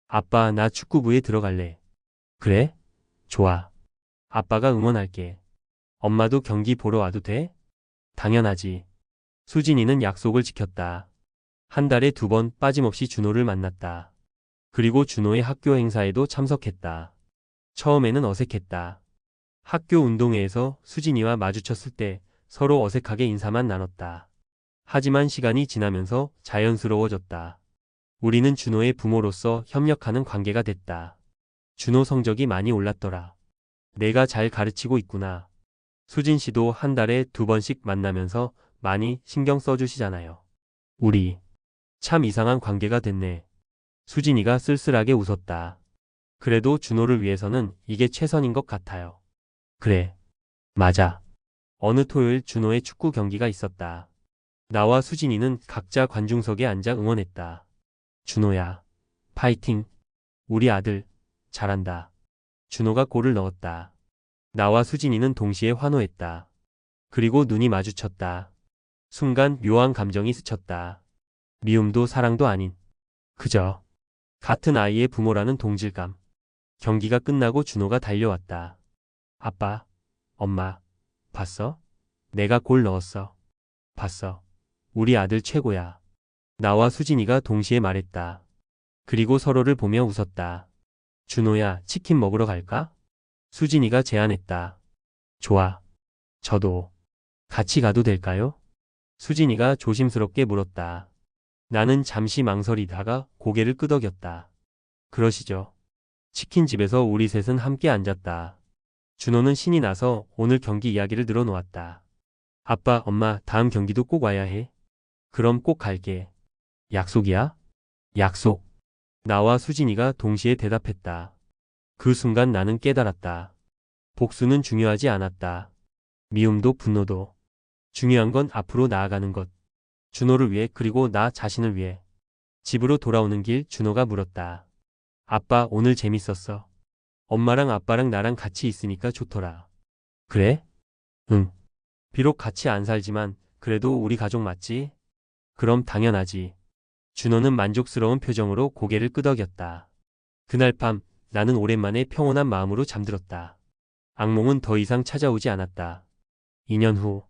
아빠, 나 축구부에 들어갈래. 그래? 좋아. 아빠가 응원할게. 엄마도 경기 보러 와도 돼? 당연하지. 수진이는 약속을 지켰다. 한 달에 두 번 빠짐없이 준호를 만났다. 그리고 준호의 학교 행사에도 참석했다. 처음에는 어색했다. 학교 운동회에서 수진이와 마주쳤을 때 서로 어색하게 인사만 나눴다. 하지만 시간이 지나면서 자연스러워졌다. 우리는 준호의 부모로서 협력하는 관계가 됐다. 준호 성적이 많이 올랐더라. 내가 잘 가르치고 있구나. 수진 씨도 한 달에 두 번씩 만나면서 많이 신경 써주시잖아요. 우리 참 이상한 관계가 됐네. 수진이가 쓸쓸하게 웃었다. 그래도 준호를 위해서는 이게 최선인 것 같아요. 그래. 맞아. 어느 토요일 준호의 축구 경기가 있었다. 나와 수진이는 각자 관중석에 앉아 응원했다. 준호야. 파이팅. 우리 아들. 잘한다. 준호가 골을 넣었다. 나와 수진이는 동시에 환호했다. 그리고 눈이 마주쳤다. 순간 묘한 감정이 스쳤다. 미움도 사랑도 아닌. 그저 같은 아이의 부모라는 동질감. 경기가 끝나고 준호가 달려왔다. 아빠, 엄마, 봤어? 내가 골 넣었어. 봤어. 우리 아들 최고야. 나와 수진이가 동시에 말했다. 그리고 서로를 보며 웃었다. 준호야, 치킨 먹으러 갈까? 수진이가 제안했다. 좋아. 저도. 같이 가도 될까요? 수진이가 조심스럽게 물었다. 나는 잠시 망설이다가 고개를 끄덕였다. 그러시죠. 치킨집에서 우리 셋은 함께 앉았다. 준호는 신이 나서 오늘 경기 이야기를 늘어놓았다. 아빠, 엄마, 다음 경기도 꼭 와야 해. 그럼 꼭 갈게. 약속이야? 약속. 나와 수진이가 동시에 대답했다. 그 순간 나는 깨달았다. 복수는 중요하지 않았다. 미움도 분노도. 중요한 건 앞으로 나아가는 것. 준호를 위해 그리고 나 자신을 위해. 집으로 돌아오는 길 준호가 물었다. 아빠 오늘 재밌었어. 엄마랑 아빠랑 나랑 같이 있으니까 좋더라. 그래? 응. 비록 같이 안 살지만 그래도 우리 가족 맞지? 그럼 당연하지. 준호는 만족스러운 표정으로 고개를 끄덕였다. 그날 밤 나는 오랜만에 평온한 마음으로 잠들었다. 악몽은 더 이상 찾아오지 않았다. 2년 후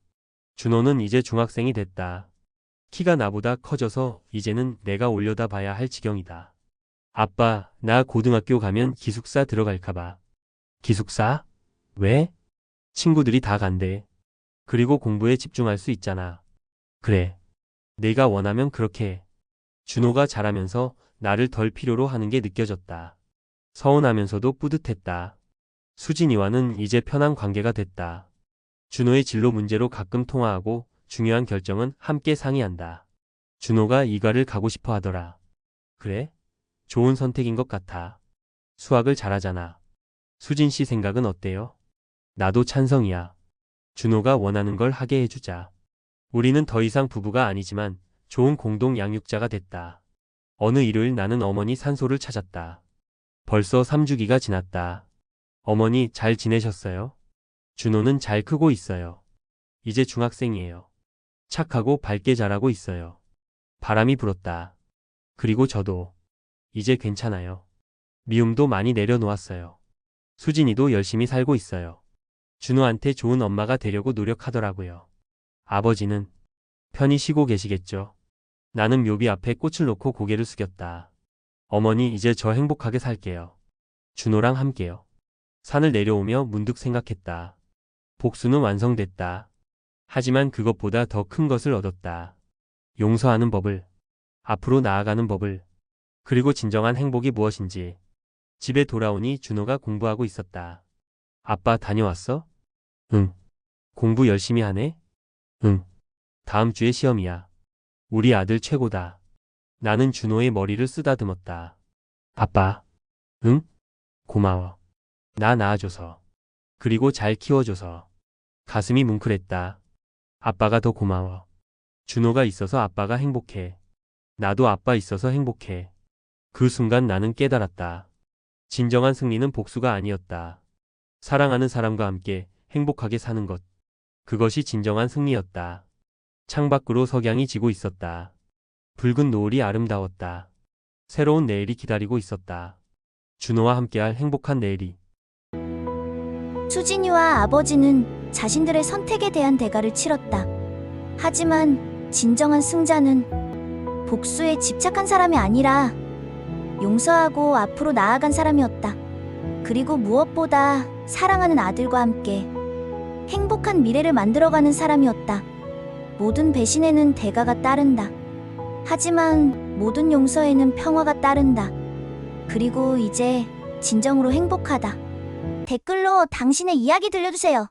준호는 이제 중학생이 됐다. 키가 나보다 커져서 이제는 내가 올려다봐야 할 지경이다. 아빠, 나 고등학교 가면 기숙사 들어갈까봐. 기숙사? 왜? 친구들이 다 간대. 그리고 공부에 집중할 수 있잖아. 그래. 내가 원하면 그렇게 해. 준호가 자라면서 나를 덜 필요로 하는 게 느껴졌다. 서운하면서도 뿌듯했다. 수진이와는 이제 편한 관계가 됐다. 준호의 진로 문제로 가끔 통화하고 중요한 결정은 함께 상의한다. 준호가 이과를 가고 싶어 하더라. 그래? 좋은 선택인 것 같아. 수학을 잘하잖아. 수진 씨 생각은 어때요? 나도 찬성이야. 준호가 원하는 걸 하게 해주자. 우리는 더 이상 부부가 아니지만 좋은 공동 양육자가 됐다. 어느 일요일 나는 어머니 산소를 찾았다. 벌써 3주기가 지났다. 어머니 잘 지내셨어요? 준호는 잘 크고 있어요. 이제 중학생이에요. 착하고 밝게 자라고 있어요. 바람이 불었다. 그리고 저도 이제 괜찮아요. 미움도 많이 내려놓았어요. 수진이도 열심히 살고 있어요. 준호한테 좋은 엄마가 되려고 노력하더라고요. 아버지는 편히 쉬고 계시겠죠. 나는 묘비 앞에 꽃을 놓고 고개를 숙였다. 어머니 이제 저 행복하게 살게요. 준호랑 함께요. 산을 내려오며 문득 생각했다. 복수는 완성됐다. 하지만 그것보다 더 큰 것을 얻었다. 용서하는 법을, 앞으로 나아가는 법을, 그리고 진정한 행복이 무엇인지. 집에 돌아오니 준호가 공부하고 있었다. 아빠 다녀왔어? 응. 공부 열심히 하네? 응. 다음 주에 시험이야. 우리 아들 최고다. 나는 준호의 머리를 쓰다듬었다. 아빠. 응? 고마워. 나 낳아줘서. 그리고 잘 키워줘서. 가슴이 뭉클했다. 아빠가 더 고마워. 준호가 있어서 아빠가 행복해. 나도 아빠 있어서 행복해. 그 순간 나는 깨달았다. 진정한 승리는 복수가 아니었다. 사랑하는 사람과 함께 행복하게 사는 것. 그것이 진정한 승리였다. 창밖으로 석양이 지고 있었다. 붉은 노을이 아름다웠다. 새로운 내일이 기다리고 있었다. 준호와 함께할 행복한 내일이. 수진이와 아버지는 자신들의 선택에 대한 대가를 치렀다. 하지만 진정한 승자는 복수에 집착한 사람이 아니라 용서하고 앞으로 나아간 사람이었다. 그리고 무엇보다 사랑하는 아들과 함께 행복한 미래를 만들어가는 사람이었다. 모든 배신에는 대가가 따른다. 하지만 모든 용서에는 평화가 따른다. 그리고 이제 진정으로 행복하다. 댓글로 당신의 이야기 들려주세요.